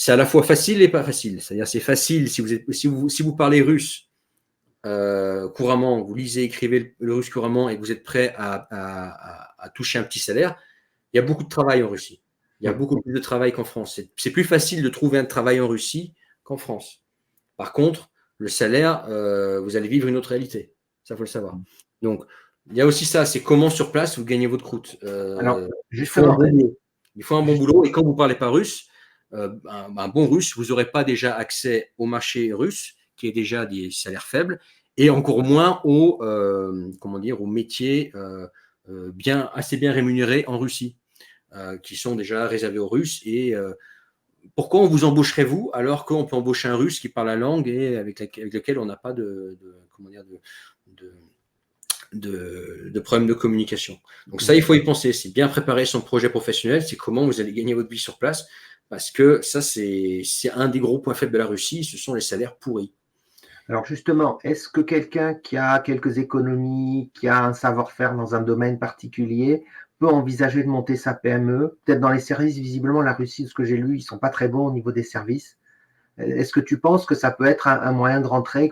à la fois facile et pas facile. C'est-à-dire c'est facile si vous parlez russe couramment, vous lisez, écrivez le russe couramment et que vous êtes prêt à toucher un petit salaire. Il y a beaucoup de travail en Russie. Il y a beaucoup plus de travail qu'en France. C'est plus facile de trouver un travail en Russie qu'en France. Par contre, le salaire, vous allez vivre une autre réalité. Ça, il faut le savoir. Donc, il y a aussi ça, c'est comment sur place vous gagnez votre croûte. Alors, justement, il faut un bon boulot. Et quand vous ne parlez pas russe, un bon russe, vous n'aurez pas déjà accès au marché russe, qui est déjà des salaires faibles, et encore moins aux métiers assez bien rémunérés en Russie, qui sont déjà réservés aux Russes. Et pourquoi on vous embaucherait vous alors qu'on peut embaucher un Russe qui parle la langue et avec lequel on n'a pas de problème de communication. Donc ça, il faut y penser. C'est bien préparer son projet professionnel. C'est comment vous allez gagner votre vie sur place, parce que ça, c'est un des gros points faibles de la Russie. Ce sont les salaires pourris. Alors justement, est-ce que quelqu'un qui a quelques économies, qui a un savoir-faire dans un domaine particulier, peut envisager de monter sa PME? Peut-être dans les services, visiblement, la Russie, de ce que j'ai lu, ils sont pas très bons au niveau des services. Est-ce que tu penses que ça peut être un moyen de rentrer,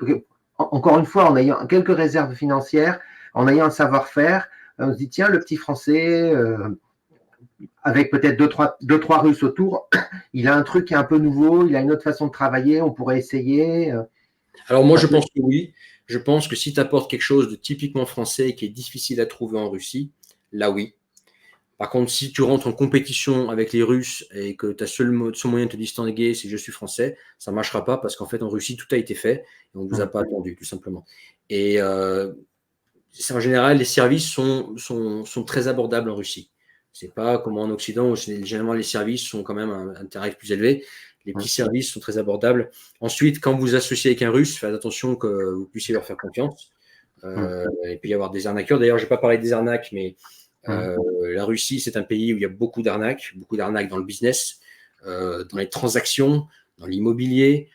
encore une fois, en ayant quelques réserves financières, en ayant un savoir-faire, on se dit, tiens, le petit Français, avec peut-être deux, trois Russes autour, il a un truc qui est un peu nouveau, il a une autre façon de travailler, on pourrait essayer. Alors moi, Ça je peut... pense que oui. Je pense que si tu apportes quelque chose de typiquement français qui est difficile à trouver en Russie, là oui. Par contre, si tu rentres en compétition avec les Russes et que tu as seul moyen de te distinguer, c'est je suis français, ça ne marchera pas parce qu'en fait, en Russie, tout a été fait et on ne vous a pas attendu, tout simplement. Et en général, les services sont très abordables en Russie. C'est pas comme en Occident où généralement les services sont quand même un tarif plus élevé. Les petits services sont très abordables. Ensuite, quand vous associez avec un Russe, faites attention que vous puissiez leur faire confiance. Et puis y avoir des arnaqueurs. D'ailleurs, je n'ai pas parlé des arnaques, mais la Russie, c'est un pays où il y a beaucoup d'arnaques dans le business, dans les transactions, dans l'immobilier.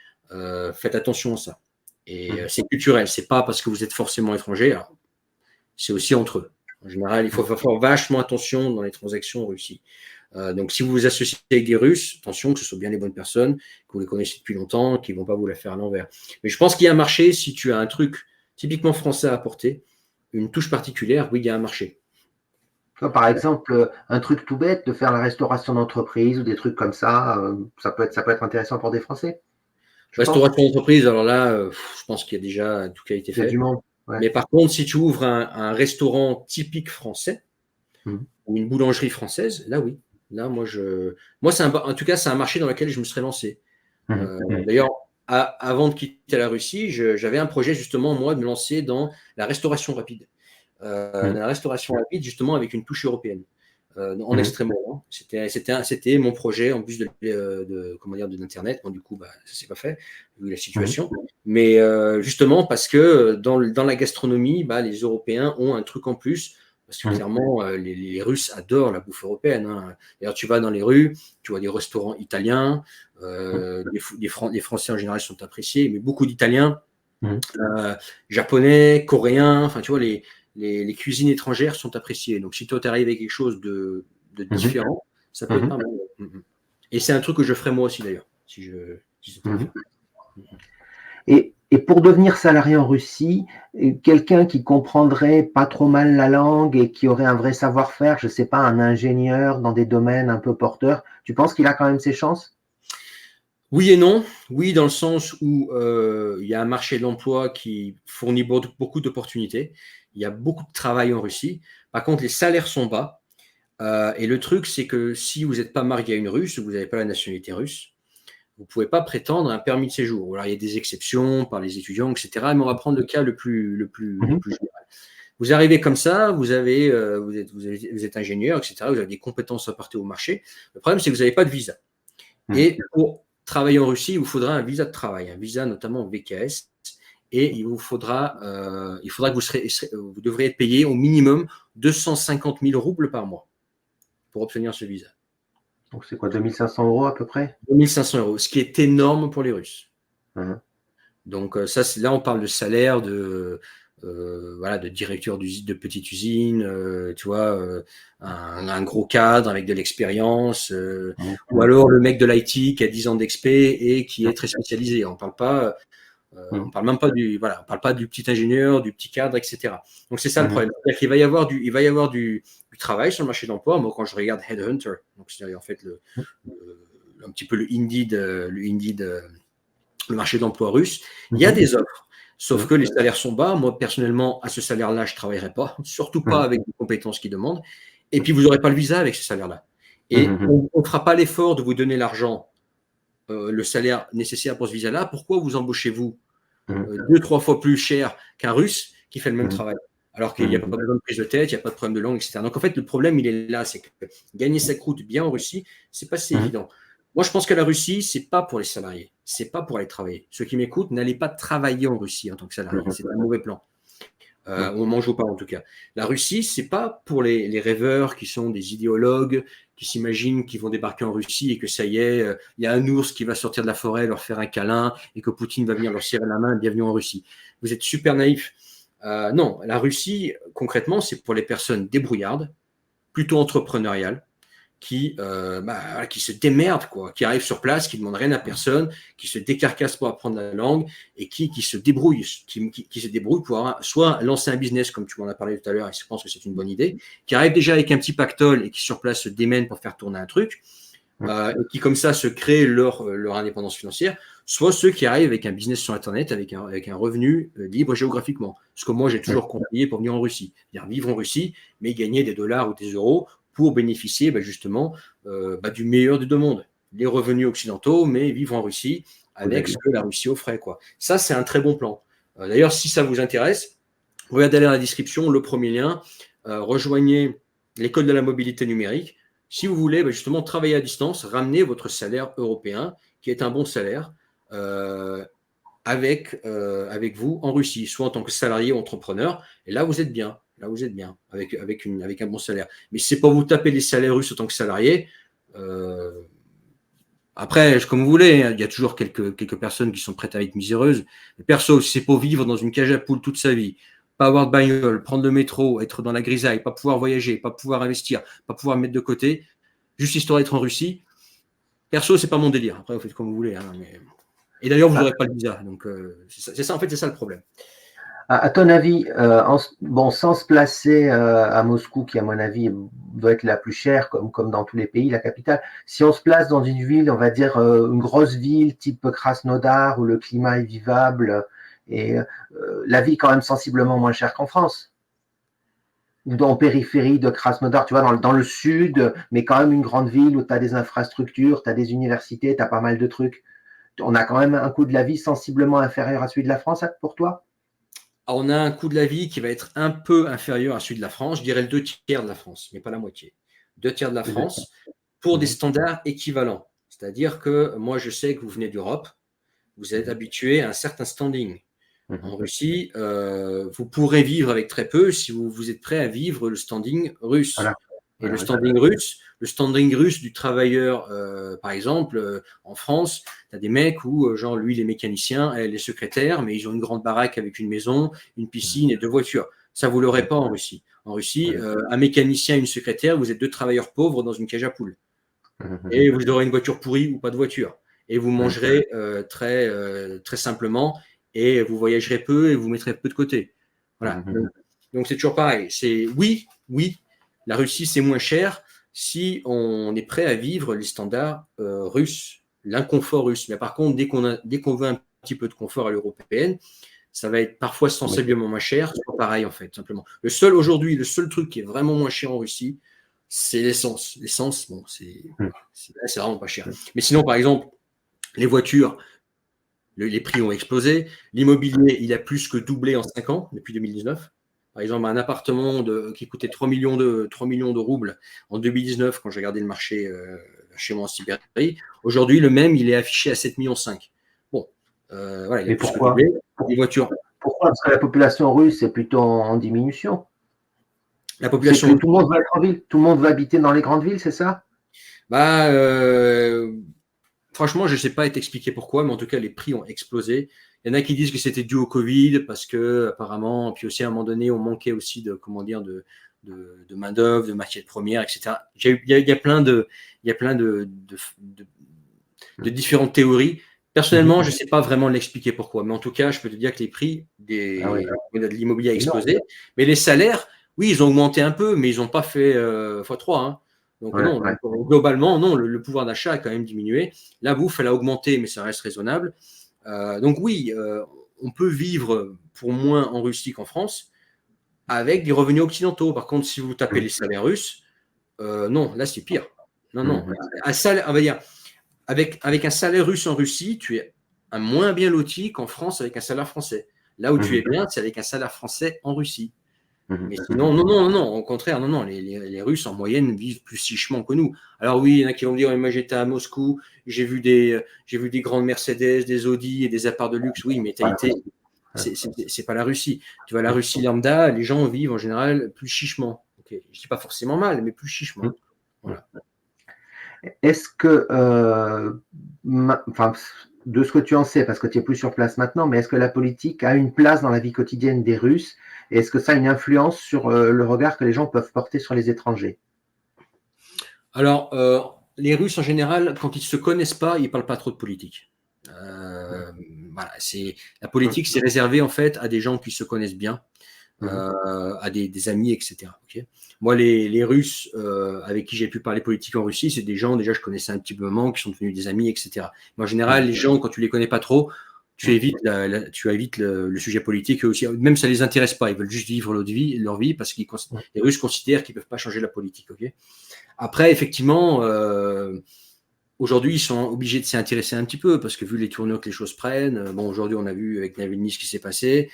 Faites attention à ça. Et c'est culturel. C'est pas parce que vous êtes forcément étranger. Alors, c'est aussi entre eux. En général, il faut faire vachement attention dans les transactions en Russie. Donc, si vous vous associez avec des Russes, attention que ce soit bien les bonnes personnes, que vous les connaissez depuis longtemps, qui ne vont pas vous la faire à l'envers. Mais je pense qu'il y a un marché si tu as un truc typiquement français à apporter, une touche particulière, oui, il y a un marché. Par exemple, un truc tout bête, de faire la restauration d'entreprise ou des trucs comme ça peut être intéressant pour des Français, je pense. Restauration d'entreprise, alors là, je pense qu'il y a déjà tout qui a été Il y a du fait. monde. Ouais. Mais par contre, si tu ouvres un restaurant typique français ou une boulangerie française, là, oui. Là, moi, en tout cas, c'est un marché dans lequel je me serais lancé. D'ailleurs, avant de quitter la Russie, j'avais un projet justement, moi, de me lancer dans la restauration rapide. Dans la restauration rapide, justement, avec une touche européenne. En Extrême-Orient. C'était mon projet en plus de l'Internet. Bon, du coup, ça ne s'est pas fait, vu la situation. Mais justement, parce que dans la gastronomie, les Européens ont un truc en plus. Parce que clairement, les Russes adorent la bouffe européenne. Hein. D'ailleurs, tu vas dans les rues, tu vois des restaurants italiens. Les Français en général sont appréciés, mais beaucoup d'Italiens, Japonais, Coréens. Enfin, tu vois, les cuisines étrangères sont appréciées. Donc, si toi, tu arrives avec quelque chose de différent, ça peut être pas mal. Et c'est un truc que je ferais moi aussi, d'ailleurs, si c'était à faire. Et pour devenir salarié en Russie, quelqu'un qui comprendrait pas trop mal la langue et qui aurait un vrai savoir-faire, je ne sais pas, un ingénieur dans des domaines un peu porteurs, tu penses qu'il a quand même ses chances? Oui et non. Oui, dans le sens où il y a un marché de l'emploi qui fournit beaucoup d'opportunités. Il y a beaucoup de travail en Russie. Par contre, les salaires sont bas. Et le truc, c'est que si vous n'êtes pas marié à une Russe, vous n'avez pas la nationalité russe, vous ne pouvez pas prétendre à un permis de séjour. Alors, il y a des exceptions par les étudiants, etc. Mais on va prendre le cas le plus général. Vous arrivez comme ça, vous êtes ingénieur, etc. Vous avez des compétences à porter au marché. Le problème, c'est que vous n'avez pas de visa. Et pour travailler en Russie, il vous faudra un visa de travail, un visa notamment VKS. Et il faudra que vous devrez être payé au minimum 250 000 roubles par mois pour obtenir ce visa. Donc, c'est quoi, 2500 € à peu près? 2500 €, ce qui est énorme pour les Russes. Donc, là, on parle de salaire de directeur de petite usine, tu vois, un gros cadre avec de l'expérience, ou alors le mec de l'IT qui a 10 ans d'expé et qui est très spécialisé. On parle même pas on parle pas du petit ingénieur, du petit cadre, etc. Donc c'est ça le problème. C'est-à-dire qu'il va y avoir du travail sur le marché d'emploi. Moi, quand je regarde Headhunter, donc c'est en fait un petit peu le Indeed, le marché d'emploi russe, il y a des offres. Sauf que les salaires sont bas. Moi, personnellement, à ce salaire-là, je ne travaillerai pas, surtout pas avec les compétences qu'ils demandent. Et puis, vous n'aurez pas le visa avec ce salaire-là. Et on ne fera pas l'effort de vous donner l'argent, le salaire nécessaire pour ce visa-là. Pourquoi vous embauchez-vous 2-3 fois plus cher qu'un Russe qui fait le même travail? Alors qu'il n'y a pas besoin de prise de tête, il n'y a pas de problème de langue, etc. Donc, en fait, le problème, il est là. C'est que gagner sa croûte bien en Russie, ce n'est pas si évident. Moi, je pense que la Russie, ce n'est pas pour les salariés. Ce n'est pas pour aller travailler. Ceux qui m'écoutent, n'allez pas travailler en Russie en tant que salarié. C'est un mauvais plan. au moment où je vous parle en tout cas. La Russie, c'est pas pour les rêveurs qui sont des idéologues, qui s'imaginent qu'ils vont débarquer en Russie et que ça y est, il y a un ours qui va sortir de la forêt, leur faire un câlin et que Poutine va venir leur serrer la main, bienvenue en Russie. Vous êtes super naïf. Non, la Russie, concrètement, c'est pour les personnes débrouillardes, plutôt entrepreneuriales, qui se démerdent, quoi, qui arrivent sur place, qui ne demandent rien à personne, qui se décarcassent pour apprendre la langue et qui se débrouillent, qui se débrouillent pour soit lancer un business, comme tu m'en as parlé tout à l'heure, et je pense que c'est une bonne idée, qui arrivent déjà avec un petit pactole et qui sur place se démènent pour faire tourner un truc, et qui comme ça se créent leur indépendance financière, soit ceux qui arrivent avec un business sur Internet, avec un revenu libre géographiquement. Ce que moi j'ai toujours conseillé pour venir en Russie, c'est-à-dire vivre en Russie, mais gagner des dollars ou des euros pour bénéficier justement du meilleur des deux mondes. Les revenus occidentaux, mais vivre en Russie avec ce que la Russie offrait, quoi. Ça, c'est un très bon plan. D'ailleurs, si ça vous intéresse, vous pouvez aller dans la description, le premier lien, rejoignez l'école de la mobilité numérique. Si vous voulez justement travailler à distance, ramenez votre salaire européen, qui est un bon salaire, avec vous en Russie, soit en tant que salarié ou entrepreneur. Et là, vous êtes bien. Là, vous êtes bien, avec un bon salaire. Mais si c'est pas vous taper les salaires russes en tant que salarié, après, comme vous voulez, il y a toujours quelques personnes qui sont prêtes à être miséreuses. Mais perso, si c'est pour vivre dans une cage à poules toute sa vie, pas avoir de bagnole, prendre le métro, être dans la grisaille, pas pouvoir voyager, pas pouvoir investir, pas pouvoir mettre de côté, juste histoire d'être en Russie, perso, c'est pas mon délire. Après, vous faites comme vous voulez. Mais... Et d'ailleurs, vous n'aurez pas le visa. Donc, c'est ça, en fait, c'est ça le problème. À ton avis, sans se placer à Moscou, qui à mon avis doit être la plus chère, comme dans tous les pays, la capitale, si on se place dans une ville, on va dire une grosse ville type Krasnodar, où le climat est vivable, et la vie quand même sensiblement moins chère qu'en France, ou en périphérie de Krasnodar, tu vois, dans le sud, mais quand même une grande ville où tu as des infrastructures, tu as des universités, tu as pas mal de trucs. On a quand même un coût de la vie sensiblement inférieur à celui de la France, pour toi? On a un coût de la vie qui va être un peu inférieur à celui de la France, je dirais le 2/3 de la France, mais pas la moitié. 2/3 de la France pour des standards équivalents. C'est-à-dire que moi, je sais que vous venez d'Europe, vous êtes habitué à un certain standing. En Russie, vous pourrez vivre avec très peu si vous êtes prêt à vivre le standing russe. Voilà. Et le standing russe du travailleur, par exemple, en France, tu as des mecs où, genre, lui, il est mécanicien, elle est secrétaire, mais ils ont une grande baraque avec une maison, une piscine et 2 voitures. Ça, vous l'aurez pas en Russie. En Russie, un mécanicien et une secrétaire, vous êtes 2 travailleurs pauvres dans une cage à poules. Et vous aurez une voiture pourrie ou pas de voiture. Et vous mangerez très simplement et vous voyagerez peu et vous mettrez peu de côté. Voilà. Donc, c'est toujours pareil. C'est oui, la Russie, c'est moins cher si on est prêt à vivre les standards russes, l'inconfort russe. Mais par contre, dès qu'on veut un petit peu de confort à l'européenne, ça va être parfois sensiblement moins cher, soit pareil en fait, simplement. Aujourd'hui, le seul truc qui est vraiment moins cher en Russie, c'est l'essence. L'essence, bon, c'est vraiment pas cher. Mais sinon, par exemple, les voitures, les prix ont explosé. L'immobilier, il a plus que doublé en 5 ans, depuis 2019. Par exemple, un appartement qui coûtait 3 millions de roubles en 2019, quand j'ai regardé le marché chez moi en Sibérie, aujourd'hui, le même, il est affiché à 7,5 millions. Bon, voilà. Mais pourquoi les voitures. Pourquoi? Parce que la population russe est plutôt en diminution. La population. Tout le monde va être en ville. Tout le monde va habiter dans les grandes villes, c'est ça? Franchement, je ne sais pas t'expliquer pourquoi, mais en tout cas, les prix ont explosé. Il y en a qui disent que c'était dû au Covid, parce que apparemment, puis aussi à un moment donné, on manquait aussi de main-d'œuvre, de matières premières, etc. Il y a plein de différentes théories. Personnellement, je ne sais pas vraiment l'expliquer pourquoi, mais en tout cas, je peux te dire que les prix de l'immobilier ont explosé. Mais les salaires, oui, ils ont augmenté un peu, mais ils n'ont pas fait x3. Hein. Donc non, globalement, non, le pouvoir d'achat a quand même diminué. La bouffe, elle a augmenté, mais ça reste raisonnable. Donc oui, on peut vivre pour moins en Russie qu'en France avec des revenus occidentaux. Par contre, si vous tapez les salaires russes, non, là c'est pire. Non. Un salaire, on va dire, avec un salaire russe en Russie, tu es un moins bien loti qu'en France avec un salaire français. Là où tu es bien, c'est avec un salaire français en Russie. Mais sinon, non, au contraire, non, les Russes en moyenne vivent plus chichement que nous. Alors oui, il y en a qui vont me dire, moi j'étais à Moscou, j'ai vu des grandes Mercedes, des Audi et des apparts de luxe. Oui, mais tu as été C'est pas la Russie. Tu vois, la Russie lambda, les gens vivent en général plus chichement. Okay. Je dis pas forcément mal, mais plus chichement. Voilà. Est-ce que, enfin, de ce que tu en sais, parce que tu es plus sur place maintenant, mais est-ce que la politique a une place dans la vie quotidienne des Russes? Et est-ce que ça a une influence sur le regard que les gens peuvent porter sur les étrangers? Alors, les Russes en général, quand ils se connaissent pas, ils parlent pas trop de politique. Voilà, la politique, c'est réservé en fait à des gens qui se connaissent bien, à des amis, etc. Okay. Moi, les Russes avec qui j'ai pu parler politique en Russie, c'est des gens déjà je connaissais un petit peu moment, qui sont devenus des amis, etc. Mais en général, les gens quand tu les connais pas trop, tu évites le sujet politique aussi. Même ça les intéresse pas, ils veulent juste vivre leur vie parce que les Russes considèrent qu'ils peuvent pas changer la politique. Okay. Après, effectivement, aujourd'hui, ils sont obligés de s'y intéresser un petit peu parce que vu les tournures que les choses prennent, bon, aujourd'hui, on a vu avec Navalny ce qui s'est passé.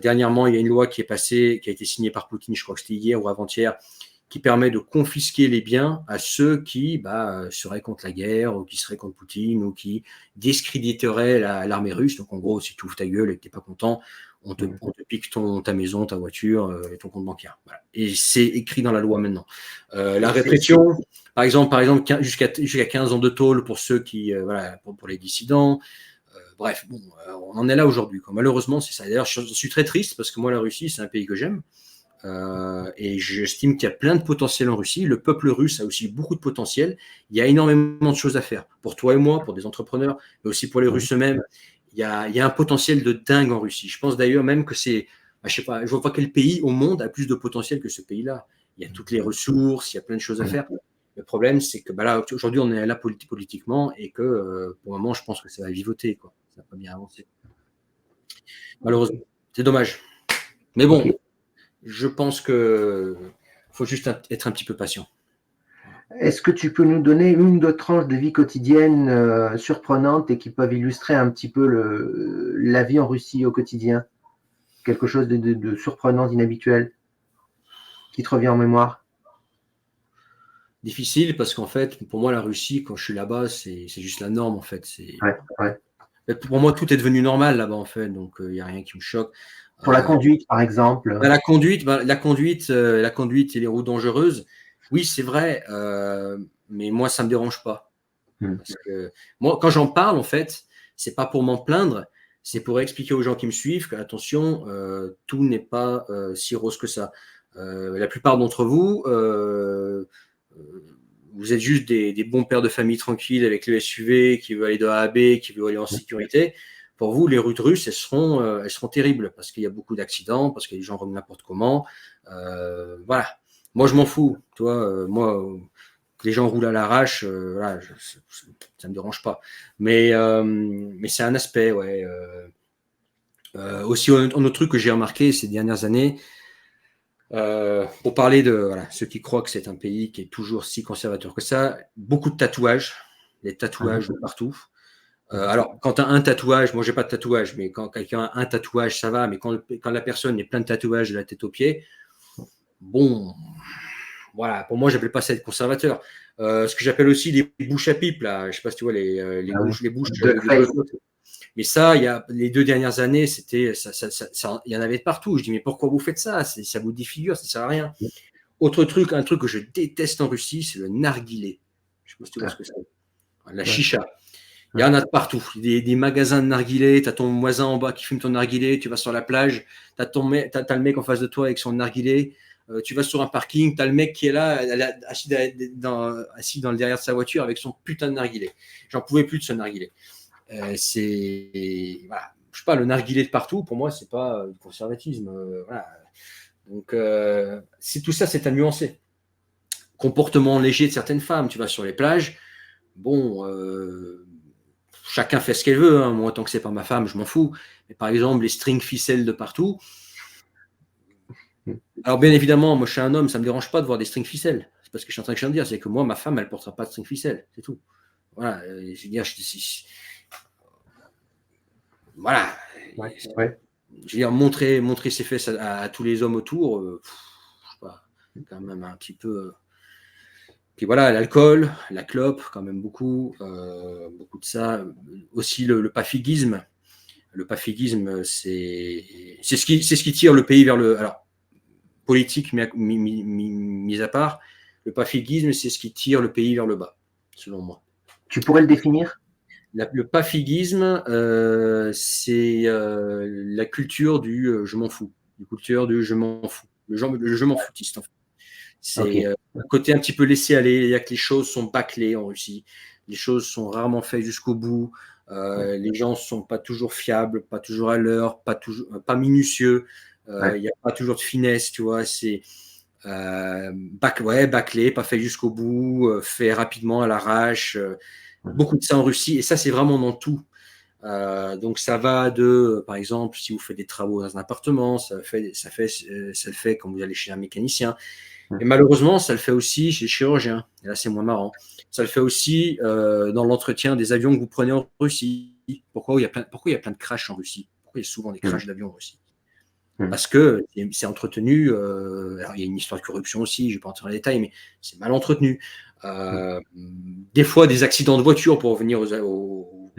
Dernièrement, il y a une loi qui est passée, qui a été signée par Poutine, je crois que c'était hier ou avant-hier, qui permet de confisquer les biens à ceux qui seraient contre la guerre ou qui seraient contre Poutine ou qui discréditeraient l'armée russe. Donc, en gros, si tu ouvres ta gueule et que tu n'es pas content, on te pique ta maison, ta voiture et ton compte bancaire. Voilà. Et c'est écrit dans la loi maintenant. La répression, par exemple jusqu'à 15 ans de tôle pour ceux qui, pour les dissidents. Bref, bon, on en est là aujourd'hui. Malheureusement, c'est ça. D'ailleurs, je suis très triste parce que moi, la Russie, c'est un pays que j'aime. Et j'estime qu'il y a plein de potentiel en Russie. Le peuple russe a aussi beaucoup de potentiel. Il y a énormément de choses à faire. Pour toi et moi, pour des entrepreneurs, mais aussi pour les Russes eux-mêmes. Il y a un potentiel de dingue en Russie. Je pense d'ailleurs même que c'est, je sais pas, je vois pas quel pays au monde a plus de potentiel que ce pays-là. Il y a toutes les ressources, il y a plein de choses à faire. Le problème, c'est que là, aujourd'hui, on est là politiquement et que pour le moment, je pense que ça va vivoter, quoi. Ça va pas bien avancer. Malheureusement, c'est dommage. Mais bon, je pense que faut juste être un petit peu patient. Est-ce que tu peux nous donner une ou deux tranches de vie quotidienne surprenantes et qui peuvent illustrer un petit peu la vie en Russie au quotidien? Quelque chose de surprenant, d'inhabituel, qui te revient en mémoire? Difficile parce qu'en fait, pour moi, la Russie, quand je suis là-bas, c'est juste la norme, en fait. Pour moi, tout est devenu normal là-bas, en fait, donc il n'y a rien qui me choque. Pour la conduite, par exemple. La conduite et les routes dangereuses, oui, c'est vrai, mais moi, ça ne me dérange pas. Parce que moi, quand j'en parle, en fait, c'est pas pour m'en plaindre, c'est pour expliquer aux gens qui me suivent que, attention, tout n'est pas si rose que ça. La plupart d'entre vous, vous êtes juste des bons pères de famille tranquilles avec le SUV qui veut aller de A à B, qui veut aller en sécurité. Pour vous, les routes russes, elles seront terribles parce qu'il y a beaucoup d'accidents, parce que les gens roulent n'importe comment. Voilà. Moi, je m'en fous. Toi, moi, que les gens roulent à l'arrache, voilà, ça me dérange pas. Mais c'est un aspect, ouais. Aussi, un autre truc que j'ai remarqué ces dernières années, pour parler de ceux qui croient que c'est un pays qui est toujours si conservateur que ça, beaucoup de tatouages, des tatouages de partout. Alors, quand tu as un tatouage, moi j'ai pas de tatouage, mais quand quelqu'un a un tatouage, ça va, mais quand la personne est plein de tatouages de la tête aux pieds, bon, voilà, pour moi, j'appelle pas ça être conservateur. Ce que j'appelle aussi les bouches à pipe, là, je sais pas si tu vois les bouches de mais ça, les 2 dernières années, c'était, il y en avait de partout. Je dis, mais pourquoi vous faites ça? Ça vous défigure, ça sert à rien. Autre truc, un truc que je déteste en Russie, c'est le narguilé. Je sais pas si tu vois ce que c'est. La chicha. Il y en a de partout. Des magasins de narguilé, tu as ton voisin en bas qui fume ton narguilé, tu vas sur la plage, tu as le mec en face de toi avec son narguilé, tu vas sur un parking, tu as le mec qui est là, assis dans le derrière de sa voiture avec son putain de narguilé. J'en pouvais plus de ce narguilé. Voilà. Je sais pas, le narguilé de partout, pour moi, c'est pas du conservatisme. Voilà. Donc, tout ça, c'est à nuancer. Comportement léger de certaines femmes, tu vas sur les plages, bon, chacun fait ce qu'elle veut. Hein. Moi, tant que c'est pas ma femme, je m'en fous. Mais par exemple, les strings ficelles de partout. Alors, bien évidemment, moi, je suis un homme, ça me dérange pas de voir des strings ficelles. C'est parce que je suis en train de dire, c'est que moi, ma femme, elle portera pas de strings ficelles, c'est tout. Voilà. Voilà. Je veux dire, montrer ses fesses à tous les hommes autour, je sais pas, quand même un petit peu. Puis voilà, l'alcool, la clope, quand même beaucoup de ça. Aussi le pafiguisme. Le pafiguisme, c'est ce qui tire le pays vers le… Alors, politique mis à part, le pafiguisme, c'est ce qui tire le pays vers le bas, selon moi. Tu pourrais le définir? Le pafiguisme, c'est la culture du je m'en fous, la culture du je m'en fous, le je m'en foutiste en fait. C'est un côté un petit peu laissé aller, il y a que les choses sont bâclées en Russie, les choses sont rarement faites jusqu'au bout, les gens ne sont pas toujours fiables, pas toujours à l'heure, pas minutieux, il n'y a pas toujours de finesse, tu vois, c'est bâclé, pas fait jusqu'au bout, fait rapidement à l'arrache, beaucoup de ça en Russie, et ça c'est vraiment dans tout. Donc ça va de, par exemple, si vous faites des travaux dans un appartement, ça le fait quand vous allez chez un mécanicien. Et malheureusement, ça le fait aussi chez les chirurgiens. Et là, c'est moins marrant. Ça le fait aussi dans l'entretien des avions que vous prenez en Russie. Pourquoi il y a plein de crashs en Russie? Pourquoi il y a souvent des crashs d'avions en Russie? Parce que c'est entretenu. Alors il y a une histoire de corruption aussi, je ne vais pas entrer dans les détails, mais c'est mal entretenu. Des fois, des accidents de voiture pour revenir aux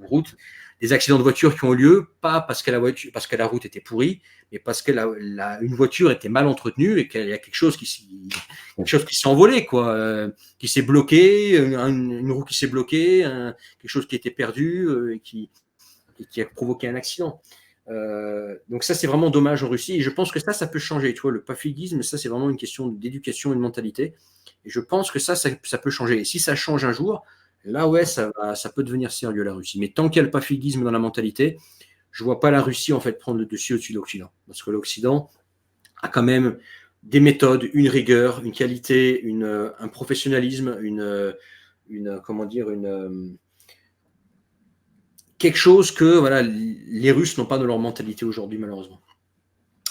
routes, des accidents de voiture qui ont lieu, pas parce que la route était pourrie, mais parce que une voiture était mal entretenue et qu'il y a quelque chose qui s'est envolé, quoi, qui s'est bloqué, une roue qui s'est bloquée, quelque chose qui était perdu et qui a provoqué un accident. Donc ça, c'est vraiment dommage en Russie. Et je pense que ça peut changer. Tu vois, le pafiguisme, ça, c'est vraiment une question d'éducation et de mentalité. Et je pense que ça peut changer. Et si ça change un jour, là, ouais, ça peut devenir sérieux, la Russie. Mais tant qu'il y a le pafiguisme dans la mentalité, je ne vois pas la Russie, en fait, prendre le dessus au-dessus de l'Occident. Parce que l'Occident a quand même des méthodes, une rigueur, une qualité, un professionnalisme, quelque chose que voilà, les Russes n'ont pas dans leur mentalité aujourd'hui, malheureusement.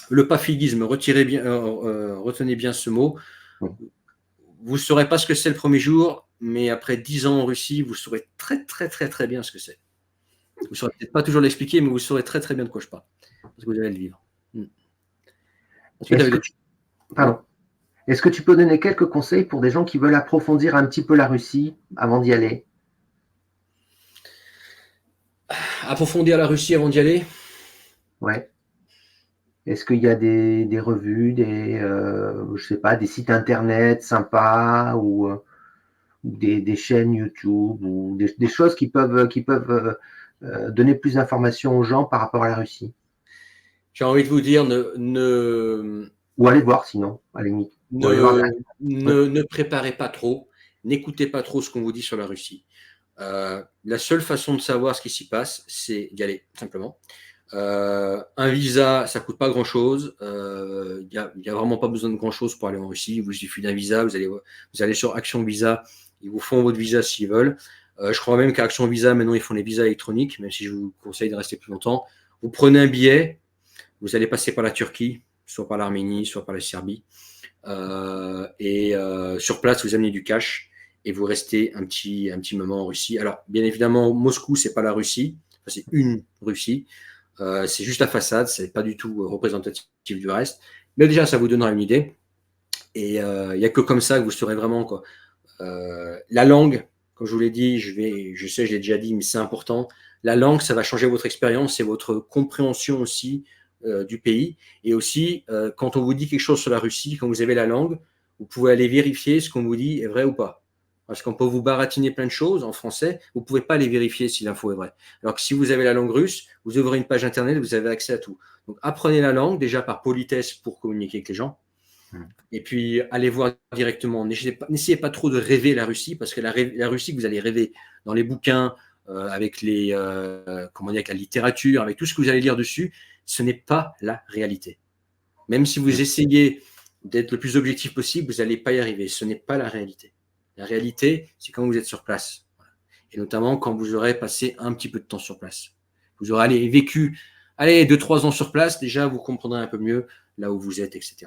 Le pafiguisme, retenez bien ce mot. Vous ne saurez pas ce que c'est le premier jour, mais après 10 ans en Russie, vous saurez très, très, très, très bien ce que c'est. Vous ne saurez peut-être pas toujours l'expliquer, mais vous saurez très, très bien de quoi je parle. Parce que vous allez le vivre. Est-ce que tu peux donner quelques conseils pour des gens qui veulent approfondir un petit peu la Russie avant d'y aller? Approfondir la Russie avant d'y aller? Ouais. Est-ce qu'il y a des revues, je sais pas, des sites internet sympas ou des chaînes YouTube ou des choses qui peuvent donner plus d'informations aux gens par rapport à la Russie? J'ai envie de vous dire, Ou aller voir sinon, à la limite. ne préparez pas trop, n'écoutez pas trop ce qu'on vous dit sur la Russie. La seule façon de savoir ce qui s'y passe, c'est d'y aller, simplement. Un visa, ça coûte pas grand-chose. Il y a vraiment pas besoin de grand-chose pour aller en Russie. Il vous suffit d'un visa. Vous allez sur Action Visa. Ils vous font votre visa s'ils veulent. Je crois même qu'à Action Visa, maintenant, ils font les visas électroniques, même si je vous conseille de rester plus longtemps. Vous prenez un billet. Vous allez passer par la Turquie, soit par l'Arménie, soit par la Serbie. Sur place, vous amenez du cash et vous restez un petit moment en Russie. Alors, bien évidemment, Moscou, c'est pas la Russie. Enfin, c'est une Russie. C'est juste la façade, c'est pas du tout représentatif du reste. Mais déjà, ça vous donnera une idée. Et il n'y a que comme ça que vous saurez vraiment, quoi. La langue, comme je vous l'ai dit, je sais, je l'ai déjà dit, mais c'est important. La langue, ça va changer votre expérience et votre compréhension aussi du pays. Et aussi, quand on vous dit quelque chose sur la Russie, quand vous avez la langue, vous pouvez aller vérifier ce qu'on vous dit est vrai ou pas. Parce qu'on peut vous baratiner plein de choses en français, vous ne pouvez pas les vérifier si l'info est vraie. Alors que si vous avez la langue russe, vous ouvrez une page internet, vous avez accès à tout. Donc apprenez la langue déjà par politesse pour communiquer avec les gens. Et puis allez voir directement. N'essayez pas trop de rêver la Russie, parce que la Russie que vous allez rêver dans les bouquins, avec avec la littérature, avec tout ce que vous allez lire dessus, ce n'est pas la réalité. Même si vous essayez d'être le plus objectif possible, vous n'allez pas y arriver. Ce n'est pas la réalité. La réalité, c'est quand vous êtes sur place. Et notamment quand vous aurez passé un petit peu de temps sur place. Vous aurez vécu 2-3 ans sur place, déjà vous comprendrez un peu mieux là où vous êtes, etc.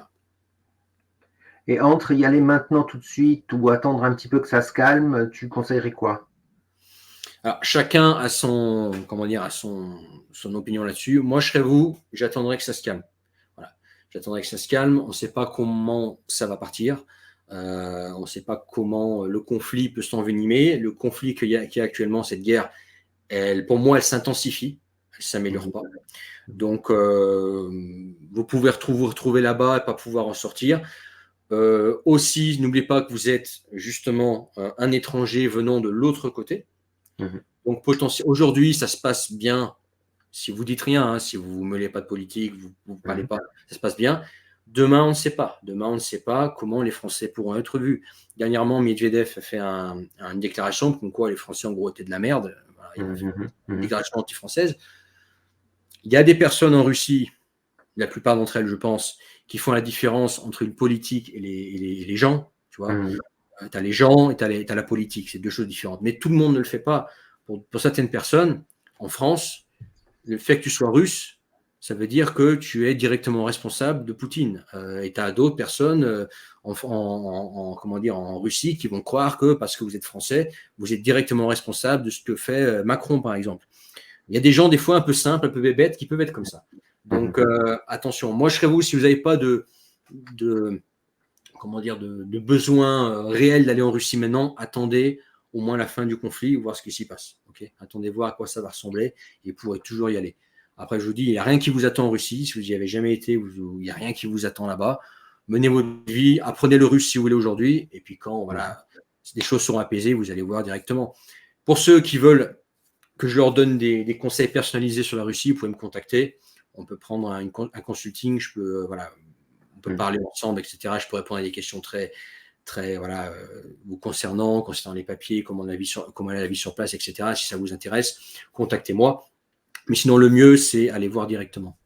Et entre y aller maintenant tout de suite ou attendre un petit peu que ça se calme, tu conseillerais quoi? Alors, chacun a son opinion là-dessus. Moi, je serais vous, j'attendrai que ça se calme. Voilà. J'attendrai que ça se calme. On ne sait pas comment ça va partir. On ne sait pas comment le conflit peut s'envenimer. Le conflit qu'il y a actuellement, cette guerre, pour moi, elle s'intensifie. s'améliore pas. Donc, vous pouvez vous retrouver là-bas et pas pouvoir en sortir. Aussi, n'oubliez pas que vous êtes justement un étranger venant de l'autre côté. Donc, aujourd'hui, ça se passe bien. Si vous dites rien, si vous ne mêlez pas de politique, vous ne parlez pas, ça se passe bien. Demain, on ne sait pas. Demain, on ne sait pas comment les Français pourront être vus. Dernièrement, Medvedev a fait une déclaration comme quoi les Français, en gros, étaient de la merde. Voilà, il a fait une déclaration anti-française. Il y a des personnes en Russie, la plupart d'entre elles, je pense, qui font la différence entre une politique et les gens. Tu vois, tu as les gens et tu as la politique. C'est deux choses différentes. Mais tout le monde ne le fait pas. Pour certaines personnes, en France, le fait que tu sois russe, ça veut dire que tu es directement responsable de Poutine. Et tu as d'autres personnes en Russie qui vont croire que parce que vous êtes français, vous êtes directement responsable de ce que fait Macron, par exemple. Il y a des gens, des fois, un peu simples, un peu bébêtes, qui peuvent être comme ça. Donc, attention. Moi, je serais vous, si vous n'avez pas de besoin réel d'aller en Russie maintenant, attendez au moins la fin du conflit, voir ce qui s'y passe. Okay, attendez voir à quoi ça va ressembler et vous pourrez toujours y aller. Après, je vous dis, il n'y a rien qui vous attend en Russie. Si vous n'y avez jamais été, il n'y a rien qui vous attend là-bas. Menez votre vie, apprenez le russe si vous voulez aujourd'hui. Et puis quand des choses seront apaisées, vous allez voir directement. Pour ceux qui veulent que je leur donne des conseils personnalisés sur la Russie, vous pouvez me contacter. On peut prendre un consulting. On peut parler ensemble, etc. Je peux répondre à des questions très vous concernant les papiers, comment est la vie sur place, etc. Si ça vous intéresse, contactez-moi. Mais sinon, le mieux, c'est aller voir directement.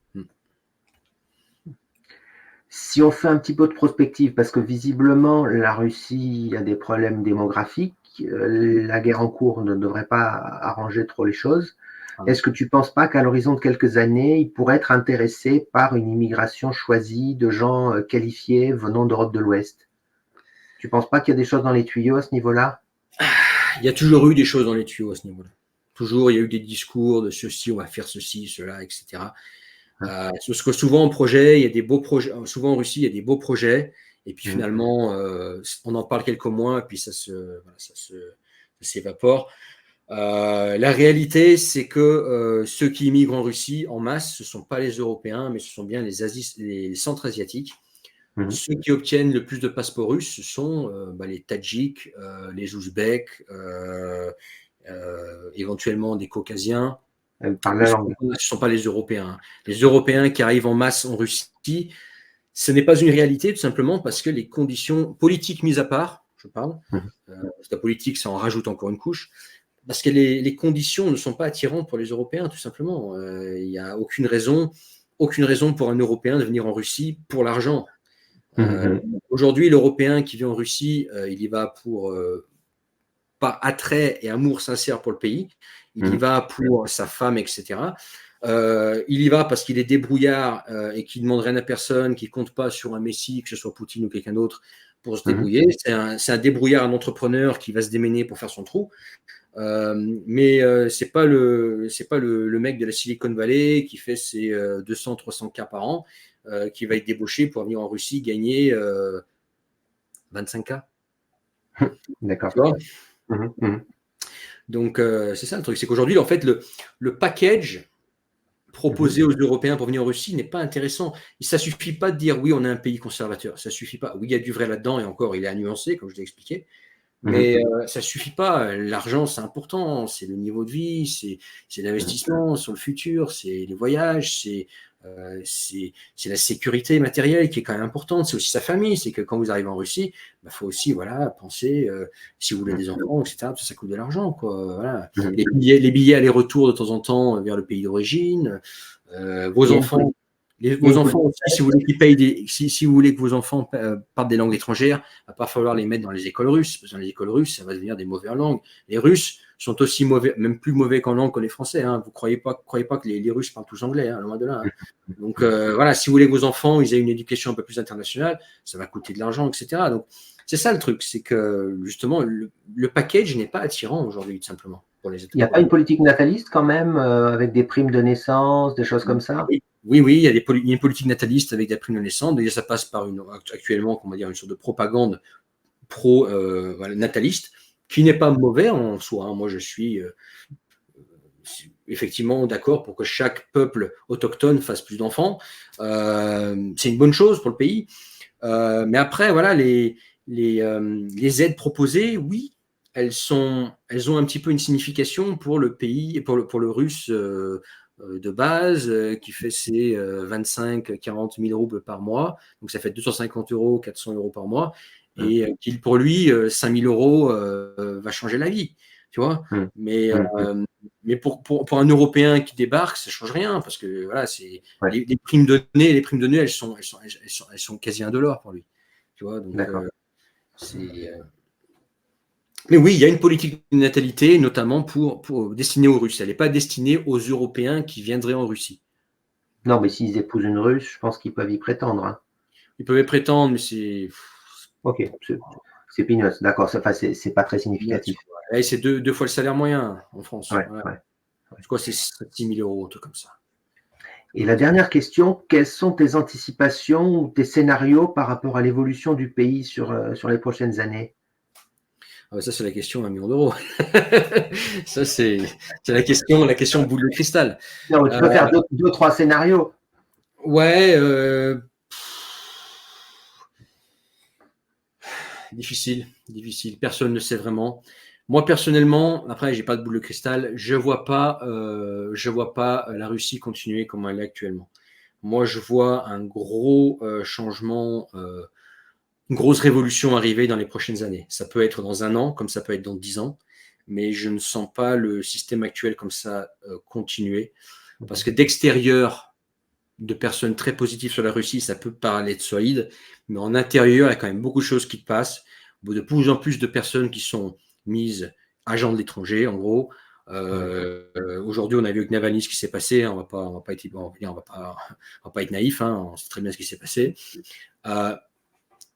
Si on fait un petit peu de prospective, parce que visiblement, la Russie a des problèmes démographiques, la guerre en cours ne devrait pas arranger trop les choses. Est-ce que tu ne penses pas qu'à l'horizon de quelques années, il pourrait être intéressé par une immigration choisie de gens qualifiés venant d'Europe de l'Ouest? Tu ne penses pas qu'il y a des choses dans les tuyaux à ce niveau-là? Il y a toujours eu des choses dans les tuyaux à ce niveau-là. Toujours, il y a eu des discours de ceci, on va faire ceci, cela, etc. Parce que souvent en projet, il y a des beaux projets. Souvent en Russie, il y a des beaux projets. Et puis finalement, on en parle quelques mois, et puis ça s'évapore. La réalité, c'est que ceux qui immigrent en Russie en masse, ce ne sont pas les Européens, mais ce sont bien les Centra-Asiatiques. Ceux qui obtiennent le plus de passeports russes, ce sont les Tadjiks, les Ouzbeks, éventuellement des Caucasiens. Ce ne sont pas les Européens. Les Européens qui arrivent en masse en Russie, ce n'est pas une réalité, tout simplement parce que les conditions politiques mises à part, je parle, la politique, ça en rajoute encore une couche, parce que les conditions ne sont pas attirantes pour les Européens, tout simplement. Il n'y a aucune raison pour un Européen de venir en Russie pour l'argent. Aujourd'hui, l'Européen qui vient en Russie, il y va pour pas attrait et amour sincère pour le pays, il y va pour sa femme, etc. Il y va parce qu'il est débrouillard et qu'il ne demande rien à personne, qu'il ne compte pas sur un Messi, que ce soit Poutine ou quelqu'un d'autre, pour se débrouiller. C'est un débrouillard, un entrepreneur qui va se démener pour faire son trou. Mais c'est pas le mec de la Silicon Valley qui fait ses 200-300 cas par an, qui va être débauché pour venir en Russie gagner 25 cas. D'accord. Donc c'est ça le truc, c'est qu'aujourd'hui en fait le package proposé aux Européens pour venir en Russie n'est pas intéressant. Ça suffit pas de dire oui, on est un pays conservateur, ça suffit pas. Oui, il y a du vrai là-dedans et encore il est à nuancer comme je l'ai expliqué. Mais ça ne suffit pas. L'argent, c'est important. C'est le niveau de vie, c'est l'investissement sur le futur, c'est les voyages, c'est la sécurité matérielle qui est quand même importante. C'est aussi sa famille. C'est que quand vous arrivez en Russie, faut aussi penser, si vous voulez des enfants, etc., ça coûte de l'argent, quoi. Voilà. Les billets aller-retour de temps en temps vers le pays d'origine. Vos enfants aussi, si vous voulez qu'ils payent si vous voulez que vos enfants parlent des langues étrangères, il va pas falloir les mettre dans les écoles russes, parce que dans les écoles russes, ça va devenir des mauvais en langue. Les Russes sont aussi mauvais, même plus mauvais qu'en langue que les Français. Vous croyez pas que les Russes parlent tous anglais, loin de là. Donc si vous voulez que vos enfants ils aient une éducation un peu plus internationale, ça va coûter de l'argent, etc. Donc c'est ça le truc, c'est que justement le package n'est pas attirant aujourd'hui, tout simplement. Il n'y a pas une politique nataliste quand même, avec des primes de naissance, des choses comme ça? Oui, il y a une politique nataliste avec des primes de naissance. Déjà, ça passe par actuellement, une sorte de propagande pro-nataliste, qui n'est pas mauvais en soi. Moi, je suis effectivement d'accord pour que chaque peuple autochtone fasse plus d'enfants. C'est une bonne chose pour le pays. Mais après, voilà, les aides proposées, oui, elles ont un petit peu une signification pour le pays, pour le russe de base, qui fait ses 25-40 000 roubles par mois. Donc ça fait 250 euros, 400 euros par mois. Et qui, pour lui, 5 000 euros va changer la vie. Tu vois, mais pour un Européen qui débarque, ça ne change rien parce que voilà, c'est les primes données, elles sont quasi indolores pour lui. Tu vois, donc mais oui, il y a une politique de natalité, notamment pour destinée aux Russes. Elle n'est pas destinée aux Européens qui viendraient en Russie. Non, mais s'ils épousent une Russe, je pense qu'ils peuvent y prétendre. Hein. Ils peuvent y prétendre, mais c'est. Ok, c'est peanuts, d'accord, c'est pas très significatif. Et c'est deux fois le salaire moyen en France. Ouais, voilà. ouais. Je crois que c'est 6 000 euros, un truc comme ça. Et la dernière question, quelles sont tes anticipations ou tes scénarios par rapport à l'évolution du pays sur les prochaines années? Ah bah ça, c'est la question à 1 million d'euros. Ça, c'est la question boule de cristal. Non, tu peux faire deux, trois scénarios. Ouais, difficile. Personne ne sait vraiment. Moi, personnellement, après, j'ai pas de boule de cristal, je vois pas la Russie continuer comme elle est actuellement. Moi, je vois un gros changement, une grosse révolution arriver dans les prochaines années. Ça peut être dans 1 an, comme ça peut être dans 10 ans, mais je ne sens pas le système actuel comme ça continuer. Parce que d'extérieur, de personnes très positives sur la Russie, ça peut paraître solide, mais en intérieur, il y a quand même beaucoup de choses qui passent. De plus en plus de personnes qui sont mises agents de l'étranger, en gros. Aujourd'hui, on a vu avec Navalny ce qui s'est passé. On va pas être naïf. Hein, on sait très bien ce qui s'est passé.